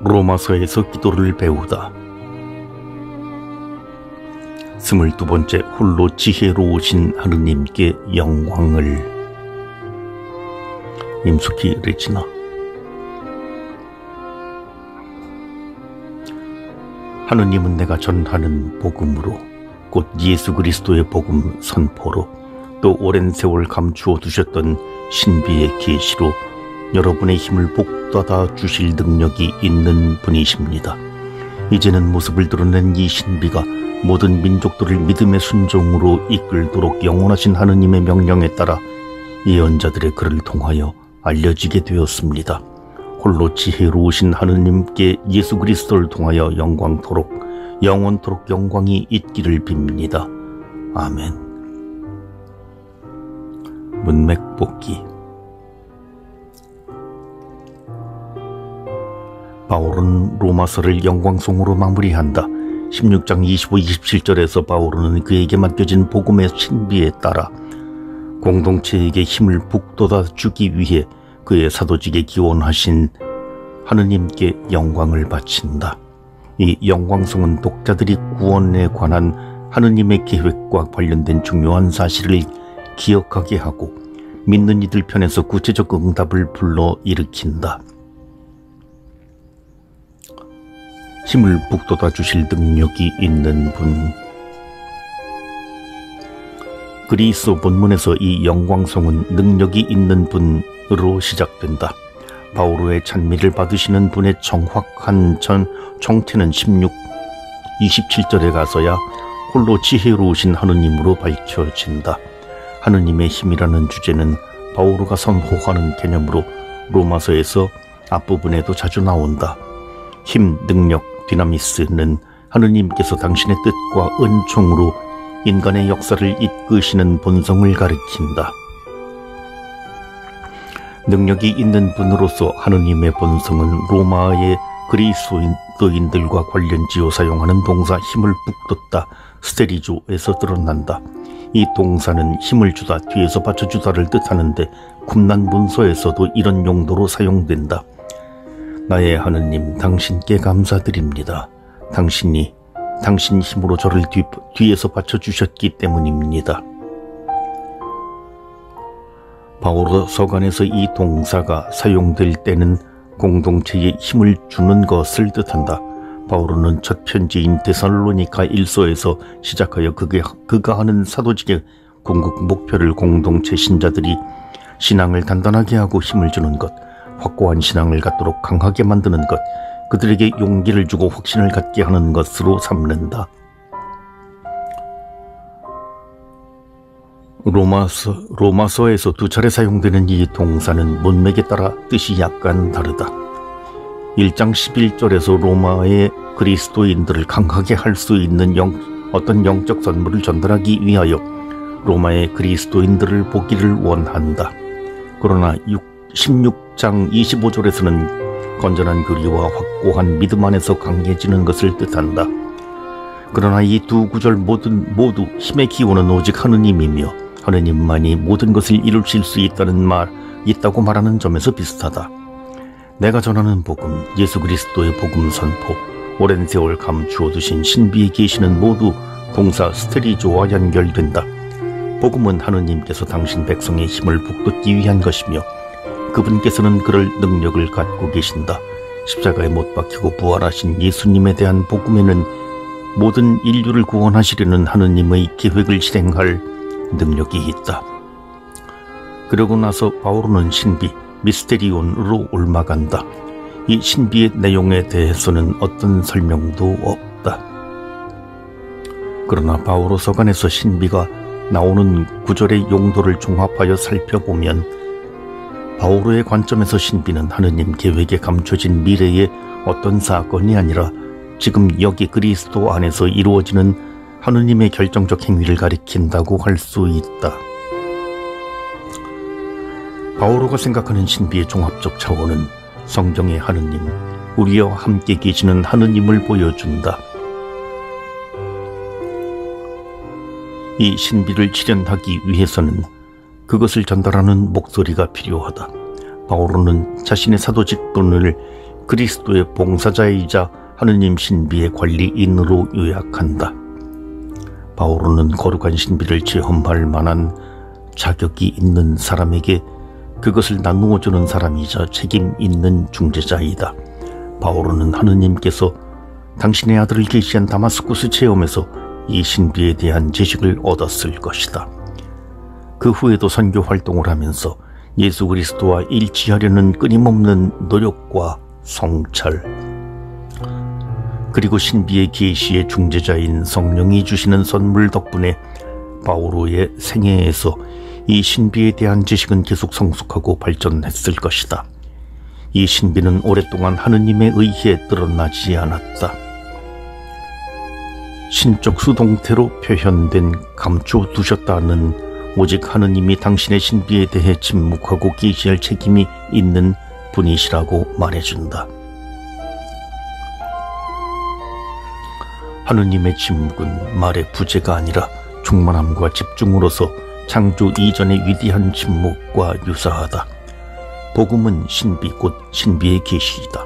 로마서에서 기도를 배우다. 22번째, 홀로 지혜로우신 하느님께 영광을. 임숙희 레지나. 하느님은 내가 전하는 복음으로, 곧 예수 그리스도의 복음 선포로, 또 오랜 세월 감추어 두셨던 신비의 계시로 여러분의 힘을 북돋아 주실 능력이 있는 분이십니다. 이제는 모습을 드러낸 이 신비가 모든 민족들을 믿음의 순종으로 이끌도록 영원하신 하느님의 명령에 따라 예언자들의 글을 통하여 알려지게 되었습니다. 홀로 지혜로우신 하느님께 예수 그리스도를 통하여 영광토록 영원토록 영광이 있기를 빕니다. 아멘. 문맥 복기. 바울은 로마서를 영광송으로 마무리한다. 16장 25, 27절에서 바울은 그에게 맡겨진 복음의 신비에 따라 공동체에게 힘을 북돋아 주기 위해 그의 사도직에 기원하신 하느님께 영광을 바친다. 이 영광송은 독자들이 구원에 관한 하느님의 계획과 관련된 중요한 사실을 기억하게 하고 믿는 이들 편에서 구체적 응답을 불러일으킨다. 힘을 북돋아 주실 능력이 있는 분. 그리스도 본문에서 이 영광송은 능력이 있는 분으로 시작된다. 바오로의 찬미를 받으시는 분의 정확한 정체는 16, 27절에 가서야 홀로 지혜로우신 하느님으로 밝혀진다. 하느님의 힘이라는 주제는 바오로가 선호하는 개념으로 로마서에서 앞부분에도 자주 나온다. 힘, 능력, 디나미스는 하느님께서 당신의 뜻과 은총으로 인간의 역사를 이끄시는 본성을 가리킨다. 능력이 있는 분으로서 하느님의 본성은 로마의 그리스도인들과 관련지어 사용하는 동사 힘을 북돋다, 스테리조에서 드러난다. 이 동사는 힘을 주다, 뒤에서 받쳐주다를 뜻하는데 쿰난 문서에서도 이런 용도로 사용된다. 나의 하느님, 당신께 감사드립니다. 당신이 당신 힘으로 저를 뒤에서 받쳐주셨기 때문입니다. 바오로 서간에서 이 동사가 사용될 때는 공동체에 힘을 주는 것을 뜻한다. 바오로는 첫 편지인 데살로니가 1서에서 시작하여 그가 하는 사도직의 궁극 목표를 공동체 신자들이 신앙을 단단하게 하고 힘을 주는 것, 확고한 신앙을 갖도록 강하게 만드는 것, 그들에게 용기를 주고 확신을 갖게 하는 것으로 삼는다. 로마서에서 두 차례 사용되는 이 동사는 문맥에 따라 뜻이 약간 다르다. 1장 11절에서 로마의 그리스도인들을 강하게 할 수 있는 어떤 영적 선물을 전달하기 위하여 로마의 그리스도인들을 보기를 원한다. 그러나 16장 25절에서는 건전한 교리와 확고한 믿음 안에서 강해지는 것을 뜻한다. 그러나 이 두 구절 모두 힘의 기원은 오직 하느님이며 하느님만이 모든 것을 이루실 수 있다고 말하는 점에서 비슷하다. 내가 전하는 복음, 예수 그리스도의 복음 선포, 오랜 세월 감추어 두신 신비의 계시는 모두 동사 스테리조와 연결된다. 복음은 하느님께서 당신 백성의 힘을 북돋기 위한 것이며 그분께서는 그럴 능력을 갖고 계신다. 십자가에 못 박히고 부활하신 예수님에 대한 복음에는 모든 인류를 구원하시려는 하느님의 계획을 실행할 능력이 있다. 그러고 나서 바오로는 신비, 미스테리온으로 옮아간다. 이 신비의 내용에 대해서는 어떤 설명도 없다. 그러나 바오로 서간에서 신비가 나오는 구절의 용도를 종합하여 살펴보면 바오로의 관점에서 신비는 하느님 계획에 감춰진 미래의 어떤 사건이 아니라 지금 여기 그리스도 안에서 이루어지는 하느님의 결정적 행위를 가리킨다고 할 수 있다. 바오로가 생각하는 신비의 종합적 차원은 성경의 하느님, 우리와 함께 계시는 하느님을 보여준다. 이 신비를 실현하기 위해서는 그것을 전달하는 목소리가 필요하다. 바오로는 자신의 사도직분을 그리스도의 봉사자이자 하느님 신비의 관리인으로 요약한다. 바오로는 거룩한 신비를 체험할 만한 자격이 있는 사람에게 그것을 나누어 주는 사람이자 책임 있는 중재자이다. 바오로는 하느님께서 당신의 아들을 계시한 다마스쿠스 체험에서 이 신비에 대한 지식을 얻었을 것이다. 그 후에도 선교 활동을 하면서 예수 그리스도와 일치하려는 끊임없는 노력과 성찰, 그리고 신비의 계시의 중재자인 성령이 주시는 선물 덕분에 바오로의 생애에서 이 신비에 대한 지식은 계속 성숙하고 발전했을 것이다. 이 신비는 오랫동안 하느님에 의해 드러나지 않았다. 신적 수동태로 표현된 감춰두셨다는 오직 하느님이 당신의 신비에 대해 침묵하고 계시할 책임이 있는 분이시라고 말해준다. 하느님의 침묵은 말의 부재가 아니라 충만함과 집중으로서 창조 이전의 위대한 침묵과 유사하다. 복음은 신비 곧 신비의 계시이다.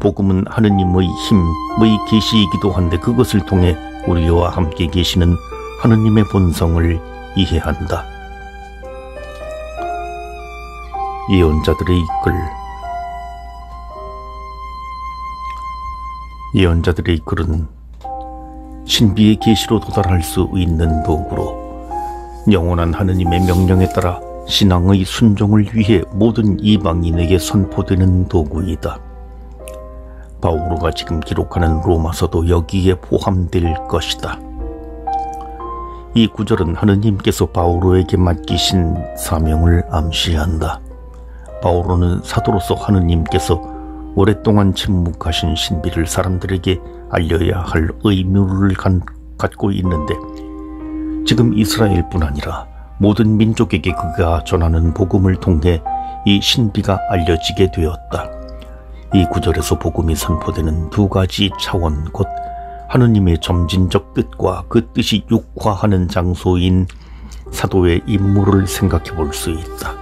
복음은 하느님의 힘의 계시이기도 한데 그것을 통해 우리와 함께 계시는 하느님의 본성을 이해한다. 예언자들의 글은 신비의 계시로 도달할 수 있는 도구로 영원한 하느님의 명령에 따라 신앙의 순종을 위해 모든 이방인에게 선포되는 도구이다. 바오로가 지금 기록하는 로마서도 여기에 포함될 것이다. 이 구절은 하느님께서 바오로에게 맡기신 사명을 암시한다. 바오로는 사도로서 하느님께서 오랫동안 침묵하신 신비를 사람들에게 알려야 할 의무를 갖고 있는데 지금 이스라엘뿐 아니라 모든 민족에게 그가 전하는 복음을 통해 이 신비가 알려지게 되었다. 이 구절에서 복음이 선포되는 두 가지 차원 곧 하느님의 점진적 뜻과 그 뜻이 육화하는 장소인 사도의 임무를 생각해 볼 수 있다.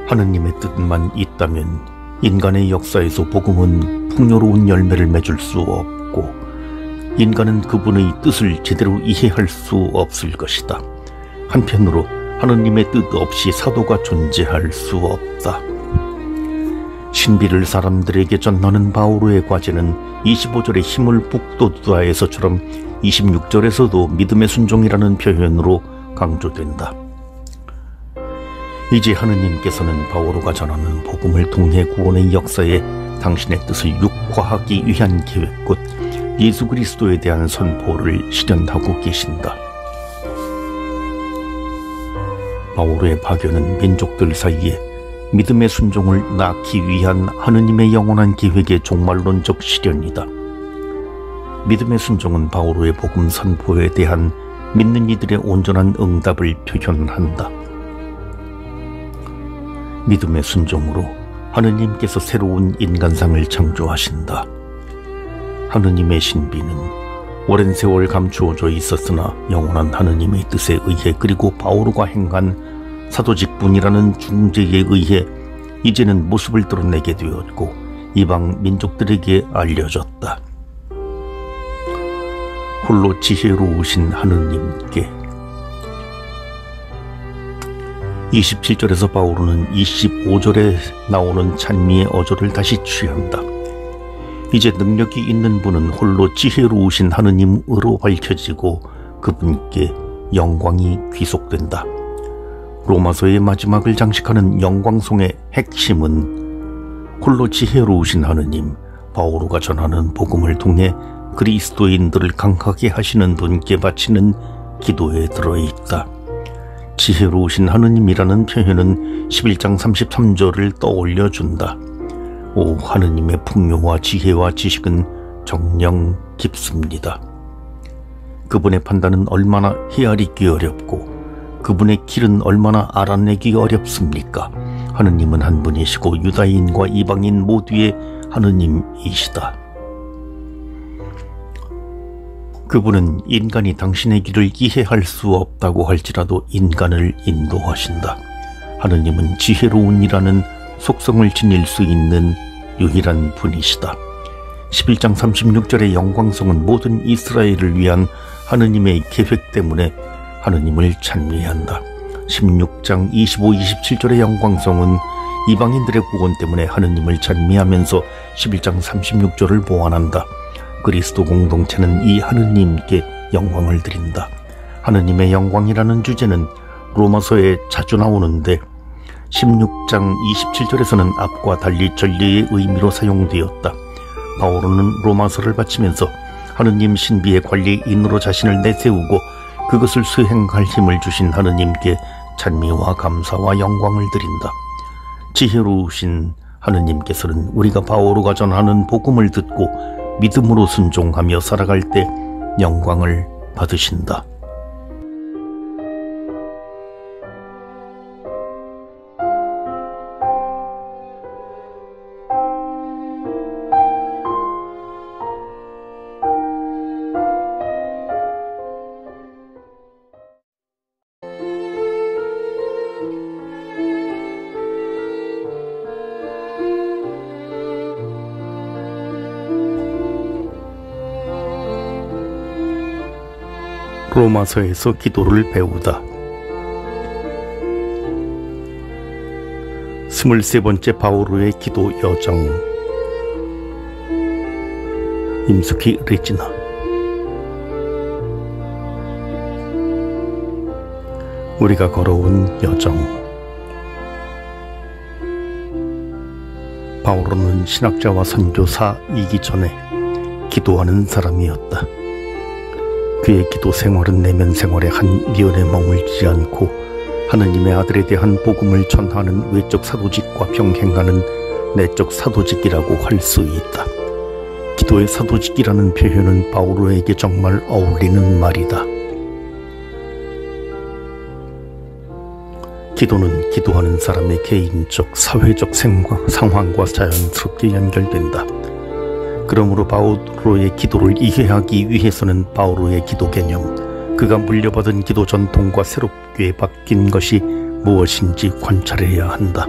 하느님의 뜻만 있다면 인간의 역사에서 복음은 풍요로운 열매를 맺을 수 없고 인간은 그분의 뜻을 제대로 이해할 수 없을 것이다. 한편으로 하느님의 뜻 없이 사도가 존재할 수 없다. 신비를 사람들에게 전하는 바오로의 과제는 25절의 힘을 북돋우다에서처럼 26절에서도 믿음의 순종이라는 표현으로 강조된다. 이제 하느님께서는 바오로가 전하는 복음을 통해 구원의 역사에 당신의 뜻을 육화하기 위한 계획 곧 예수 그리스도에 대한 선포를 실현하고 계신다. 바오로의 파견은 민족들 사이에 믿음의 순종을 낳기 위한 하느님의 영원한 계획의 종말론적 실현이다. 믿음의 순종은 바오로의 복음 선포에 대한 믿는 이들의 온전한 응답을 표현한다. 믿음의 순종으로 하느님께서 새로운 인간상을 창조하신다. 하느님의 신비는 오랜 세월 감추어져 있었으나 영원한 하느님의 뜻에 의해 그리고 바오로가 행한 사도직분이라는 중재에 의해 이제는 모습을 드러내게 되었고 이방 민족들에게 알려졌다. 홀로 지혜로우신 하느님께 27절에서 바오로는 25절에 나오는 찬미의 어조를 다시 취한다. 이제 능력이 있는 분은 홀로 지혜로우신 하느님으로 밝혀지고 그분께 영광이 귀속된다. 로마서의 마지막을 장식하는 영광송의 핵심은 홀로 지혜로우신 하느님, 바오로가 전하는 복음을 통해 그리스도인들을 강하게 하시는 분께 바치는 기도에 들어있다. 지혜로우신 하느님이라는 표현은 11장 33절을 떠올려준다. 오 하느님의 풍요와 지혜와 지식은 정녕 깊습니다. 그분의 판단은 얼마나 헤아리기 어렵고 그분의 길은 얼마나 알아내기 어렵습니까? 하느님은 한 분이시고 유다인과 이방인 모두의 하느님이시다. 그분은 인간이 당신의 길을 이해할 수 없다고 할지라도 인간을 인도하신다. 하느님은 지혜로운이라는 속성을 지닐 수 있는 유일한 분이시다. 11장 36절의 영광성은 모든 이스라엘을 위한 하느님의 계획 때문에 하느님을 찬미한다. 16장 25, 27절의 영광성은 이방인들의 구원 때문에 하느님을 찬미하면서 11장 36절을 보완한다. 그리스도 공동체는 이 하느님께 영광을 드린다. 하느님의 영광이라는 주제는 로마서에 자주 나오는데 16장 27절에서는 앞과 달리 전례의 의미로 사용되었다. 바오로는 로마서를 바치면서 하느님 신비의 관리인으로 자신을 내세우고 그것을 수행할 힘을 주신 하느님께 찬미와 감사와 영광을 드린다. 지혜로우신 하느님께서는 우리가 바오로가 전하는 복음을 듣고 믿음으로 순종하며 살아갈 때 영광을 받으신다. 로마서에서 기도를 배우다. 23번째 바오로의 기도 여정. 임숙희 레지나. 우리가 걸어온 여정. 바오로는 신학자와 선교사이기 전에 기도하는 사람이었다. 그의 기도 생활은 내면 생활의 한 면에 머물지 않고 하느님의 아들에 대한 복음을 전하는 외적 사도직과 병행하는 내적 사도직이라고 할 수 있다. 기도의 사도직이라는 표현은 바오로에게 정말 어울리는 말이다. 기도는 기도하는 사람의 개인적, 사회적 상황과 자연스럽게 연결된다. 그러므로 바오로의 기도를 이해하기 위해서는 바오로의 기도 개념, 그가 물려받은 기도 전통과 새롭게 바뀐 것이 무엇인지 관찰해야 한다.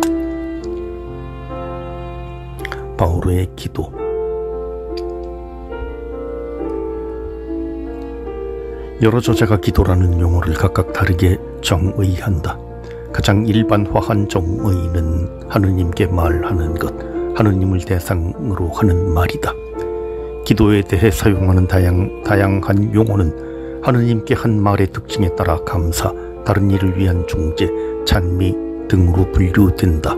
바오로의 기도. 여러 저자가 기도라는 용어를 각각 다르게 정의한다. 가장 일반화한 정의는 하느님께 말하는 것, 하느님을 대상으로 하는 말이다. 기도에 대해 사용하는 다양한 용어는 하느님께 한 말의 특징에 따라 감사, 다른 일을 위한 중재, 찬미 등으로 분류된다.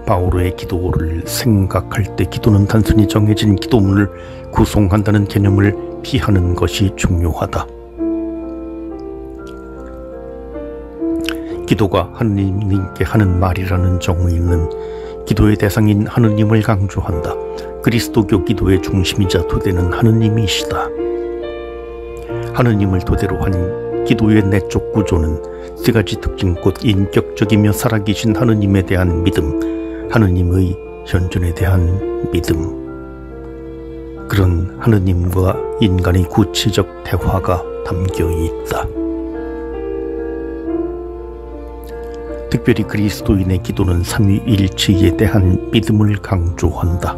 바오로의 기도를 생각할 때 기도는 단순히 정해진 기도문을 구성한다는 개념을 피하는 것이 중요하다. 기도가 하느님께 하는 말이라는 정의는 기도의 대상인 하느님을 강조한다. 그리스도교 기도의 중심이자 토대는 하느님이시다. 하느님을 토대로 한 기도의 내적 구조는 세 가지 특징, 곧 인격적이며 살아계신 하느님에 대한 믿음, 하느님의 현존에 대한 믿음, 그런 하느님과 인간의 구체적 대화가 담겨 있다. 특별히 그리스도인의 기도는 삼위일체에 대한 믿음을 강조한다.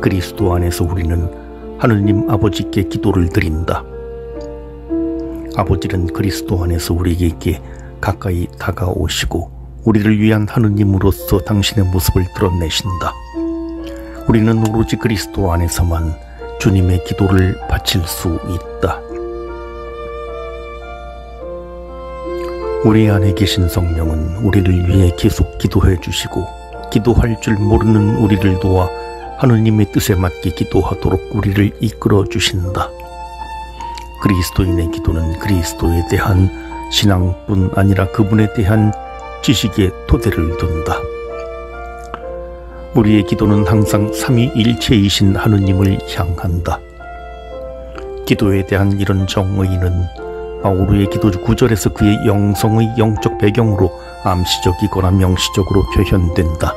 그리스도 안에서 우리는 하느님 아버지께 기도를 드린다. 아버지는 그리스도 안에서 우리에게 가까이 다가오시고 우리를 위한 하느님으로서 당신의 모습을 드러내신다. 우리는 오로지 그리스도 안에서만 주님의 기도를 바칠 수 있다. 우리 안에 계신 성령은 우리를 위해 계속 기도해 주시고 기도할 줄 모르는 우리를 도와 하느님의 뜻에 맞게 기도하도록 우리를 이끌어 주신다. 그리스도인의 기도는 그리스도에 대한 신앙뿐 아니라 그분에 대한 지식의 토대를 둔다. 우리의 기도는 항상 삼위일체이신 하느님을 향한다. 기도에 대한 이런 정의는 바오로의 기도 9절에서 그의 영성의 영적 배경으로 암시적이거나 명시적으로 표현된다.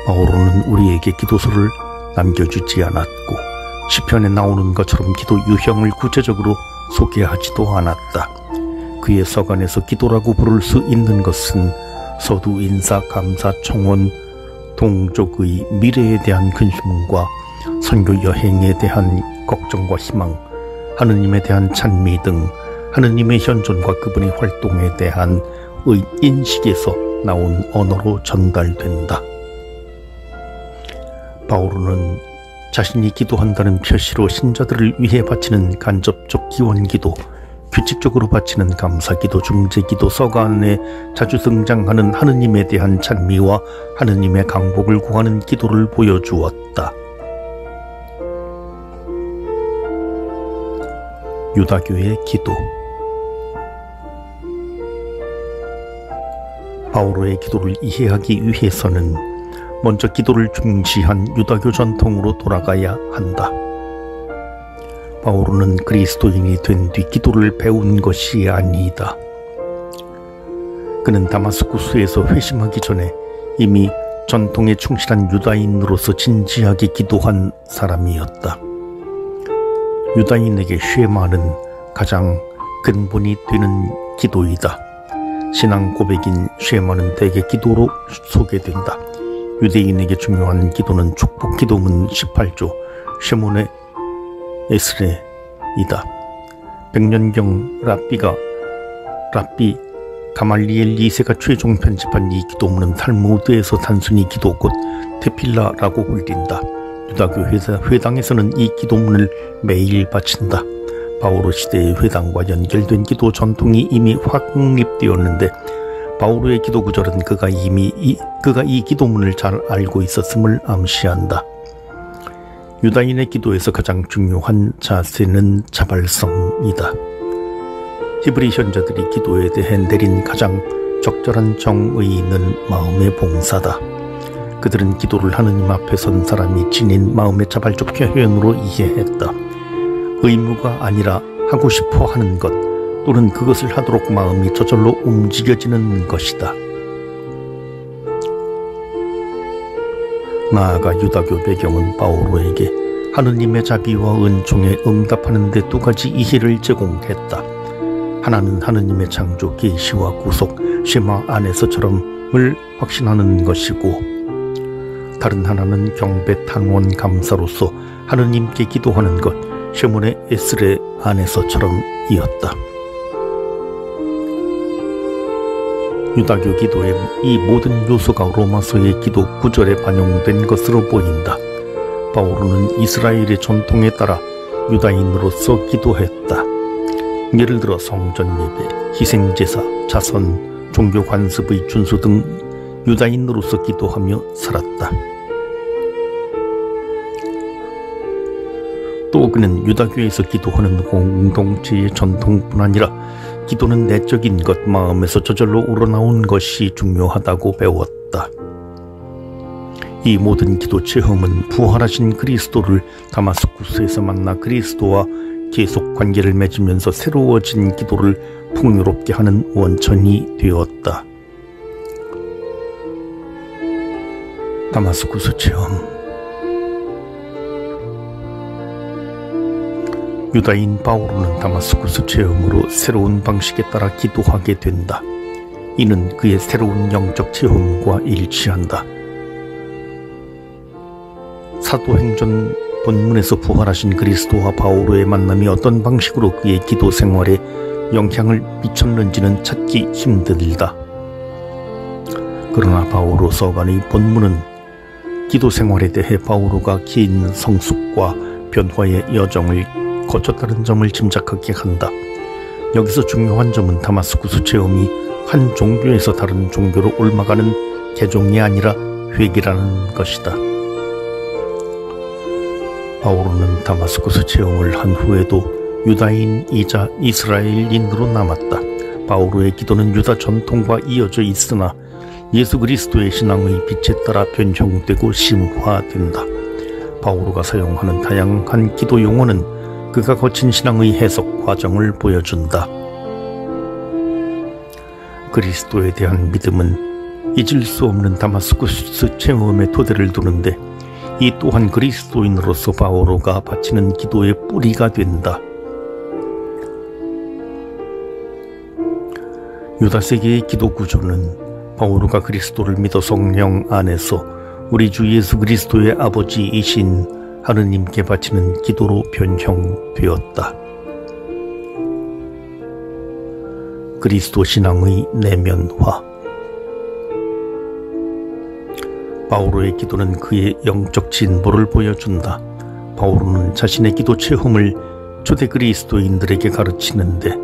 바오로는 우리에게 기도서를 남겨주지 않았고 시편에 나오는 것처럼 기도 유형을 구체적으로 소개하지도 않았다. 그의 서간에서 기도라고 부를 수 있는 것은 서두 인사 감사 청원 동족의 미래에 대한 근심과 선교 여행에 대한 걱정과 희망, 하느님에 대한 찬미 등 하느님의 현존과 그분의 활동에 대한 인식에서 나온 언어로 전달된다. 바오로는 자신이 기도한다는 표시로 신자들을 위해 바치는 간접적 기원기도, 규칙적으로 바치는 감사기도, 중재기도, 서가 안에 자주 등장하는 하느님에 대한 찬미와 하느님의 강복을 구하는 기도를 보여주었다. 유다교의 기도. 바오로의 기도를 이해하기 위해서는 먼저 기도를 중시한 유다교 전통으로 돌아가야 한다. 바오로는 그리스도인이 된 뒤 기도를 배운 것이 아니다. 그는 다마스쿠스에서 회심하기 전에 이미 전통에 충실한 유다인으로서 진지하게 기도한 사람이었다. 유다인에게 쉐마는 가장 근본이 되는 기도이다. 신앙 고백인 쉐마는 대개 기도로 소개된다. 유대인에게 중요한 기도는 축복 기도문 18조 쉐몬의 에스레이다. 백년경 랍비 가말리엘 2세가 최종 편집한 이 기도문은 탈무드에서 단순히 기도 곧 테필라라고 불린다. 유다교 회당에서는 이 기도문을 매일 바친다. 바오로 시대의 회당과 연결된 기도 전통이 이미 확립되었는데 바오로의 기도 구절은 그가 이 기도문을 잘 알고 있었음을 암시한다. 유다인의 기도에서 가장 중요한 자세는 자발성이다. 히브리 현자들이 기도에 대해 내린 가장 적절한 정의는 마음의 봉사다. 그들은 기도를 하느님 앞에 선 사람이 지닌 마음의 자발적 표현으로 이해했다. 의무가 아니라 하고 싶어 하는 것 또는 그것을 하도록 마음이 저절로 움직여지는 것이다. 나아가 유다교 배경은 바오로에게 하느님의 자비와 은총에 응답하는 데 두 가지 이해를 제공했다. 하나는 하느님의 창조, 계시와 구속, 쉐마 안에서처럼을 확신하는 것이고, 다른 하나는 경배, 탄원, 감사로서 하느님께 기도하는 것, 쉐몬의 에스레 안에서처럼이었다. 유다교 기도의 이 모든 요소가 로마서의 기도 구절에 반영된 것으로 보인다. 바오로는 이스라엘의 전통에 따라 유다인으로서 기도했다. 예를 들어 성전 예배, 희생제사, 자선, 종교 관습의 준수 등 유다인으로서 기도하며 살았다. 또 그는 유다교에서 기도하는 공동체의 전통뿐 아니라 기도는 내적인 것, 마음에서 저절로 우러나온 것이 중요하다고 배웠다. 이 모든 기도 체험은 부활하신 그리스도를 다마스쿠스에서 만나 그리스도와 계속 관계를 맺으면서 새로워진 기도를 풍요롭게 하는 원천이 되었다. 다마스쿠스 체험. 유다인 바오로는 다마스쿠스 체험으로 새로운 방식에 따라 기도하게 된다. 이는 그의 새로운 영적 체험과 일치한다. 사도행전 본문에서 부활하신 그리스도와 바오로의 만남이 어떤 방식으로 그의 기도 생활에 영향을 미쳤는지는 찾기 힘들다. 그러나 바오로 서간의 본문은 기도 생활에 대해 바오로가 긴 성숙과 변화의 여정을 거쳤다는 점을 짐작하게 한다. 여기서 중요한 점은 다마스쿠스 체험이 한 종교에서 다른 종교로 옮아가는 개종이 아니라 회개라는 것이다. 바오로는 다마스쿠스 체험을 한 후에도 유다인이자 이스라엘인으로 남았다. 바오로의 기도는 유다 전통과 이어져 있으나 예수 그리스도의 신앙의 빛에 따라 변형되고 심화된다. 바오로가 사용하는 다양한 기도 용어는 그가 거친 신앙의 해석 과정을 보여준다. 그리스도에 대한 믿음은 잊을 수 없는 다마스쿠스 체험의 토대를 두는데 이 또한 그리스도인으로서 바오로가 바치는 기도의 뿌리가 된다. 유다 세계의 기도 구조는 바오로가 그리스도를 믿어 성령 안에서 우리 주 예수 그리스도의 아버지이신 하느님께 바치는 기도로 변형되었다. 그리스도 신앙의 내면화. 바오로의 기도는 그의 영적 진보를 보여준다. 바오로는 자신의 기도 체험을 초대 그리스도인들에게 가르치는데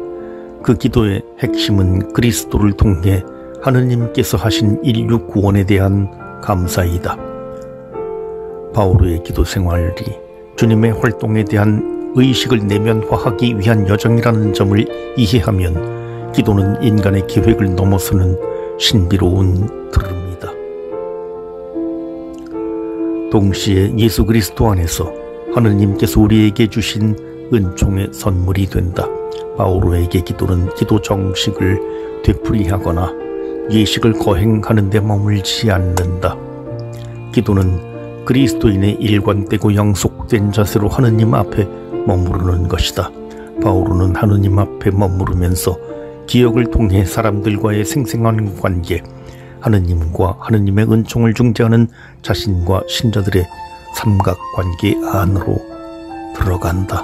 그 기도의 핵심은 그리스도를 통해 하느님께서 하신 인류 구원에 대한 감사이다. 바오로의 기도 생활이 주님의 활동에 대한 의식을 내면화하기 위한 여정이라는 점을 이해하면 기도는 인간의 계획을 넘어서는 신비로운 들음이다. 동시에 예수 그리스도 안에서 하느님께서 우리에게 주신 은총의 선물이 된다. 바오로에게 기도는 기도 정식을 되풀이하거나 예식을 거행하는 데 머물지 않는다. 기도는 그리스도인의 일관되고 영속된 자세로 하느님 앞에 머무르는 것이다. 바오로는 하느님 앞에 머무르면서 기억을 통해 사람들과의 생생한 관계, 하느님과 하느님의 은총을 중재하는 자신과 신자들의 삼각관계 안으로 들어간다.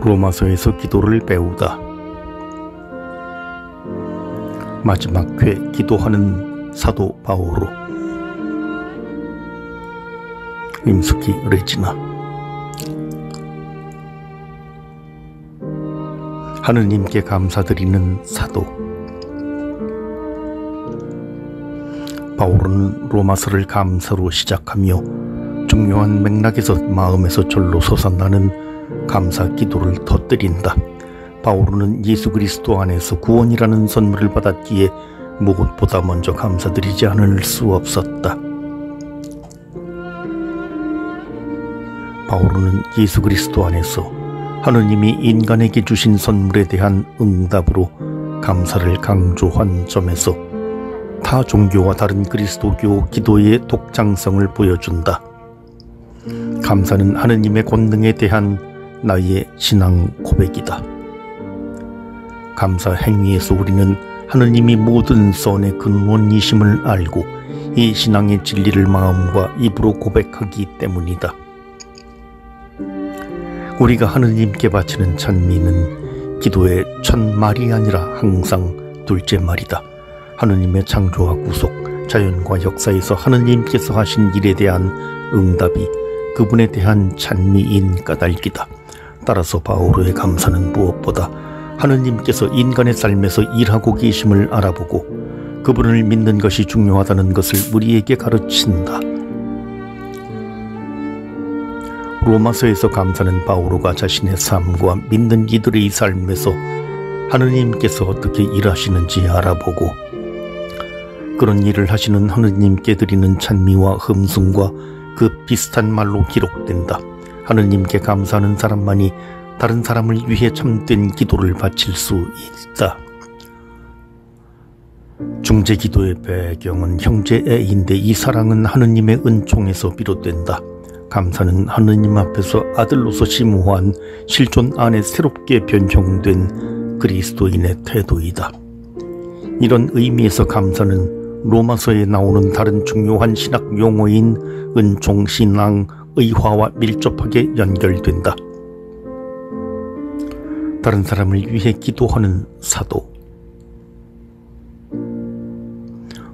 로마서에서 기도를 배우다. 마지막 회 기도하는 사도 바오로. 임숙희 레지나. 하느님께 감사드리는 사도. 바오로는 로마서를 감사로 시작하며 중요한 맥락에서 마음에서 절로 솟아나는 감사 기도를 터뜨린다. 바오로는 예수 그리스도 안에서 구원이라는 선물을 받았기에 무엇보다 먼저 감사드리지 않을 수 없었다. 바오로는 예수 그리스도 안에서 하느님이 인간에게 주신 선물에 대한 응답으로 감사를 강조한 점에서 타 종교와 다른 그리스도교 기도의 독창성을 보여준다. 감사는 하느님의 권능에 대한 나의 신앙 고백이다. 감사 행위에서 우리는 하느님이 모든 선의 근원이심을 알고 이 신앙의 진리를 마음과 입으로 고백하기 때문이다. 우리가 하느님께 바치는 찬미는 기도의 첫 말이 아니라 항상 둘째 말이다. 하느님의 창조와 구속, 자연과 역사에서 하느님께서 하신 일에 대한 응답이 그분에 대한 찬미인 까닭이다. 따라서 바오로의 감사는 무엇보다 하느님께서 인간의 삶에서 일하고 계심을 알아보고 그분을 믿는 것이 중요하다는 것을 우리에게 가르친다. 로마서에서 감사는 바오로가 자신의 삶과 믿는 이들의 삶에서 하느님께서 어떻게 일하시는지 알아보고 그런 일을 하시는 하느님께 드리는 찬미와 흠숭과 그 비슷한 말로 기록된다. 하느님께 감사하는 사람만이 다른 사람을 위해 참된 기도를 바칠 수 있다. 중재기도의 배경은 형제애인데 이 사랑은 하느님의 은총에서 비롯된다. 감사는 하느님 앞에서 아들로서 심오한 실존 안에 새롭게 변형된 그리스도인의 태도이다. 이런 의미에서 감사는 로마서에 나오는 다른 중요한 신학 용어인 은총신앙 의화와 밀접하게 연결된다. 다른 사람을 위해 기도하는 사도.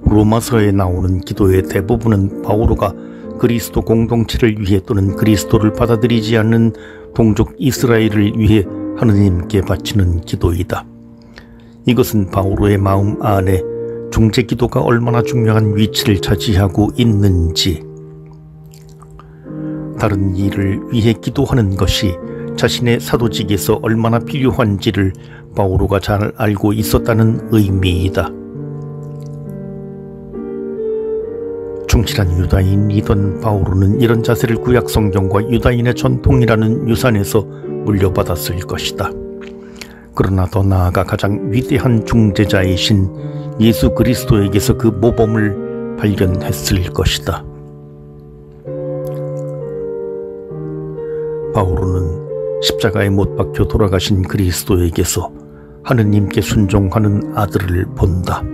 로마서에 나오는 기도의 대부분은 바오로가 그리스도 공동체를 위해 또는 그리스도를 받아들이지 않는 동족 이스라엘을 위해 하느님께 바치는 기도이다. 이것은 바오로의 마음 안에 중재 기도가 얼마나 중요한 위치를 차지하고 있는지, 다른 일을 위해 기도하는 것이 자신의 사도직에서 얼마나 필요한지를 바오로가 잘 알고 있었다는 의미이다. 충실한 유다인이던 바오로는 이런 자세를 구약 성경과 유다인의 전통이라는 유산에서 물려받았을 것이다. 그러나 더 나아가 가장 위대한 중재자이신 예수 그리스도에게서 그 모범을 발견했을 것이다. 바오로는 십자가에 못 박혀 돌아가신 그리스도에게서 하느님께 순종하는 아들을 본다.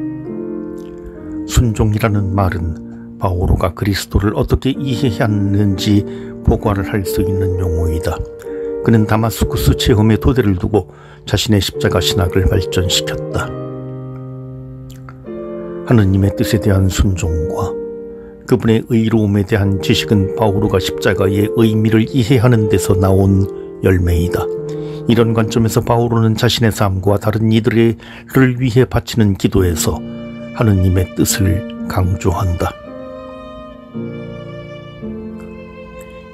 순종이라는 말은 바오로가 그리스도를 어떻게 이해했는지 보고를 할 수 있는 용어이다. 그는 다마스쿠스 체험에 토대를 두고 자신의 십자가 신학을 발전시켰다. 하느님의 뜻에 대한 순종과 그분의 의로움에 대한 지식은 바오로가 십자가의 의미를 이해하는 데서 나온 열매이다. 이런 관점에서 바오로는 자신의 삶과 다른 이들을 위해 바치는 기도에서 하느님의 뜻을 강조한다.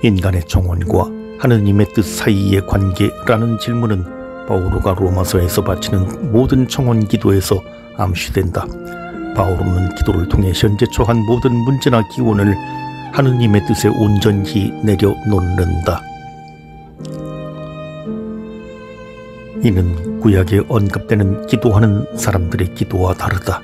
인간의 정원과 하느님의 뜻 사이의 관계라는 질문은 바오로가 로마서에서 바치는 모든 청원 기도에서 암시된다. 바오로는 기도를 통해 현재 처한 모든 문제나 기원을 하느님의 뜻에 온전히 내려놓는다. 이는 구약에 언급되는 기도하는 사람들의 기도와 다르다.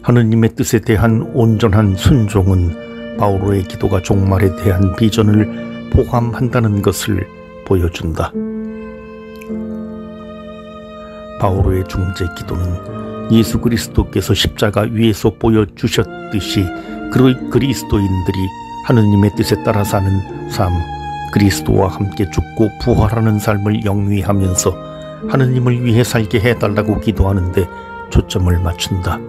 하느님의 뜻에 대한 온전한 순종은 바오로의 기도가 종말에 대한 비전을 포함한다는 것을 보여준다. 바오로의 중재 기도는 예수 그리스도께서 십자가 위에서 보여주셨듯이 그리스도인들이 하느님의 뜻에 따라 사는 삶, 그리스도와 함께 죽고 부활하는 삶을 영위하면서 하느님을 위해 살게 해달라고 기도하는 데 초점을 맞춘다.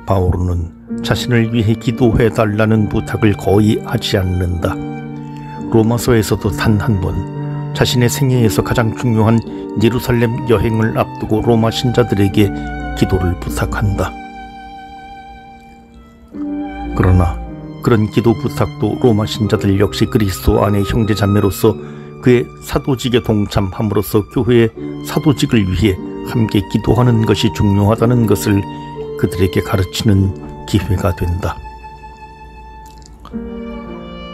바오로는 자신을 위해 기도해달라는 부탁을 거의 하지 않는다. 로마서에서도 단 한 번 자신의 생애에서 가장 중요한 예루살렘 여행을 앞두고 로마 신자들에게 기도를 부탁한다. 그러나 그런 기도 부탁도 로마 신자들 역시 그리스도 안의 형제자매로서 그의 사도직에 동참함으로써 교회의 사도직을 위해 함께 기도하는 것이 중요하다는 것을 그들에게 가르치는 기회가 된다.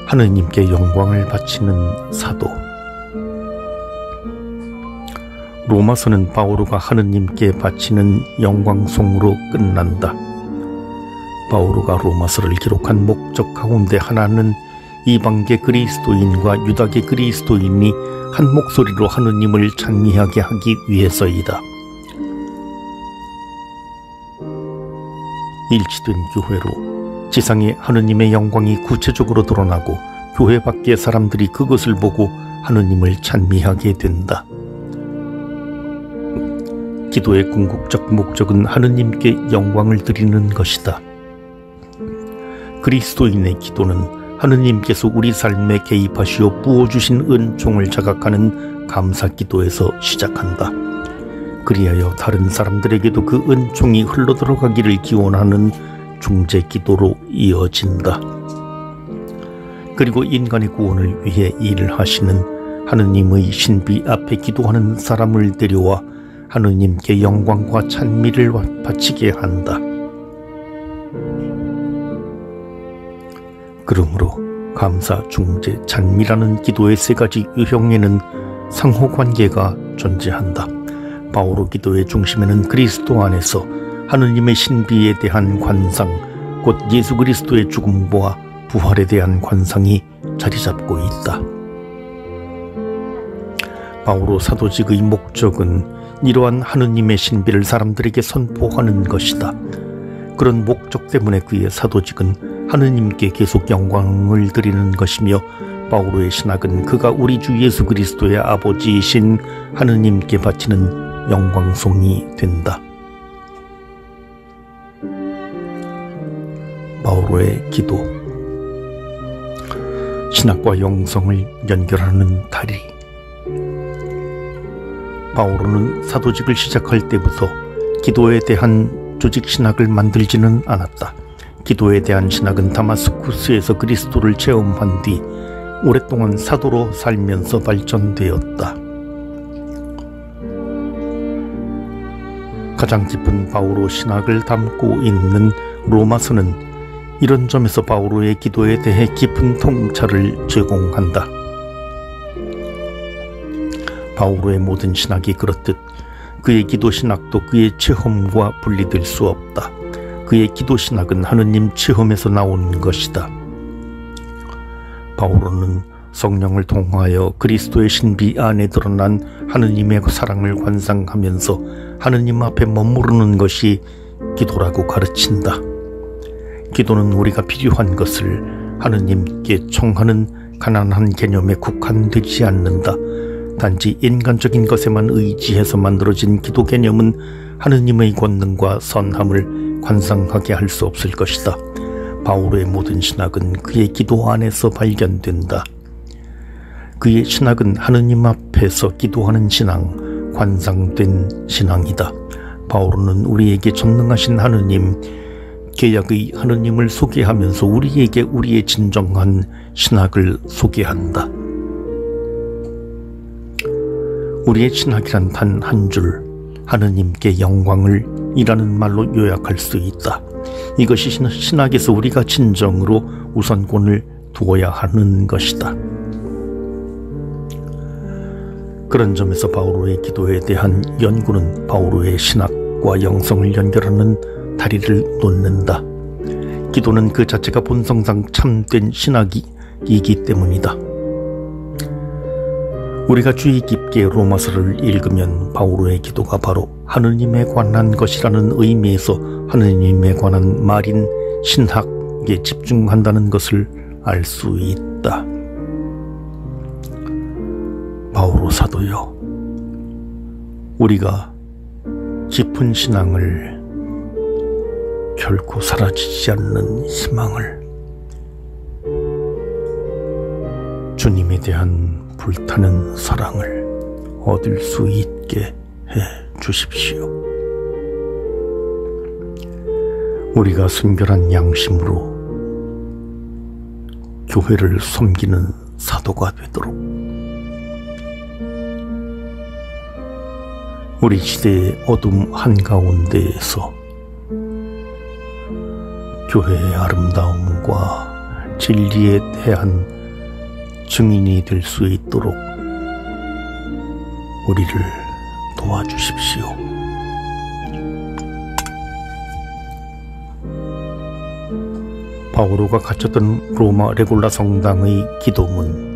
하느님께 영광을 바치는 사도. 로마서는 바오로가 하느님께 바치는 영광송으로 끝난다. 바오로가 로마서를 기록한 목적 가운데 하나는 이방계 그리스도인과 유다계 그리스도인이 한 목소리로 하느님을 찬미하게 하기 위해서이다. 일치된 교회로 지상에 하느님의 영광이 구체적으로 드러나고 교회 밖의 사람들이 그것을 보고 하느님을 찬미하게 된다. 기도의 궁극적 목적은 하느님께 영광을 드리는 것이다. 그리스도인의 기도는 하느님께서 우리 삶에 개입하시어 부어주신 은총을 자각하는 감사 기도에서 시작한다. 그리하여 다른 사람들에게도 그 은총이 흘러들어가기를 기원하는 중재 기도로 이어진다. 그리고 인간의 구원을 위해 일을 하시는 하느님의 신비 앞에 기도하는 사람을 데려와 하느님께 영광과 찬미를 바치게 한다. 그러므로 감사, 중재, 찬미라는 기도의 세 가지 유형에는 상호관계가 존재한다. 바오로 기도의 중심에는 그리스도 안에서 하느님의 신비에 대한 관상, 곧 예수 그리스도의 죽음과 부활에 대한 관상이 자리 잡고 있다. 바오로 사도직의 목적은 이러한 하느님의 신비를 사람들에게 선포하는 것이다. 그런 목적 때문에 그의 사도직은 하느님께 계속 영광을 드리는 것이며 바오로의 신학은 그가 우리 주 예수 그리스도의 아버지이신 하느님께 바치는 영광송이 된다. 바오로의 기도. 신학과 영성을 연결하는 다리. 바오로는 사도직을 시작할 때부터 기도에 대한 조직 신학을 만들지는 않았다. 기도에 대한 신학은 다마스쿠스에서 그리스도를 체험한 뒤 오랫동안 사도로 살면서 발전되었다. 가장 깊은 바오로 신학을 담고 있는 로마서는 이런 점에서 바오로의 기도에 대해 깊은 통찰을 제공한다. 바오로의 모든 신학이 그렇듯 그의 기도 신학도 그의 체험과 분리될 수 없다. 그의 기도 신학은 하느님 체험에서 나온 것이다. 바오로는 성령을 통하여 그리스도의 신비 안에 드러난 하느님의 사랑을 관상하면서 하느님 앞에 머무르는 것이 기도라고 가르친다. 기도는 우리가 필요한 것을 하느님께 청하는 가난한 개념에 국한되지 않는다. 단지 인간적인 것에만 의지해서 만들어진 기도 개념은 하느님의 권능과 선함을 관상하게 할 수 없을 것이다. 바오로의 모든 신학은 그의 기도 안에서 발견된다. 그의 신학은 하느님 앞에서 기도하는 신앙, 관상된 신앙이다. 바오로는 우리에게 전능하신 하느님, 계약의 하느님을 소개하면서 우리에게 우리의 진정한 신학을 소개한다. 우리의 신학이란 단 한 줄, 하느님께 영광을 이라는 말로 요약할 수 있다. 이것이 신학에서 우리가 진정으로 우선권을 두어야 하는 것이다. 그런 점에서 바오로의 기도에 대한 연구는 바오로의 신학과 영성을 연결하는 다리를 놓는다. 기도는 그 자체가 본성상 참된 신학이기 때문이다. 우리가 주의 깊게 로마서를 읽으면 바오로의 기도가 바로 하느님에 관한 것이라는 의미에서 하느님에 관한 말인 신학에 집중한다는 것을 알 수 있다. 바오로 사도여, 우리가 깊은 신앙을, 결코 사라지지 않는 희망을, 주님에 대한 불타는 사랑을 얻을 수 있게 해 주십시오. 우리가 순결한 양심으로 교회를 섬기는 사도가 되도록, 우리 시대의 어둠 한가운데에서 교회의 아름다움과 진리에 대한 증인이 될 수 있도록 우리를 도와주십시오. 바오로가 갇혔던 로마 레골라 성당의 기도문,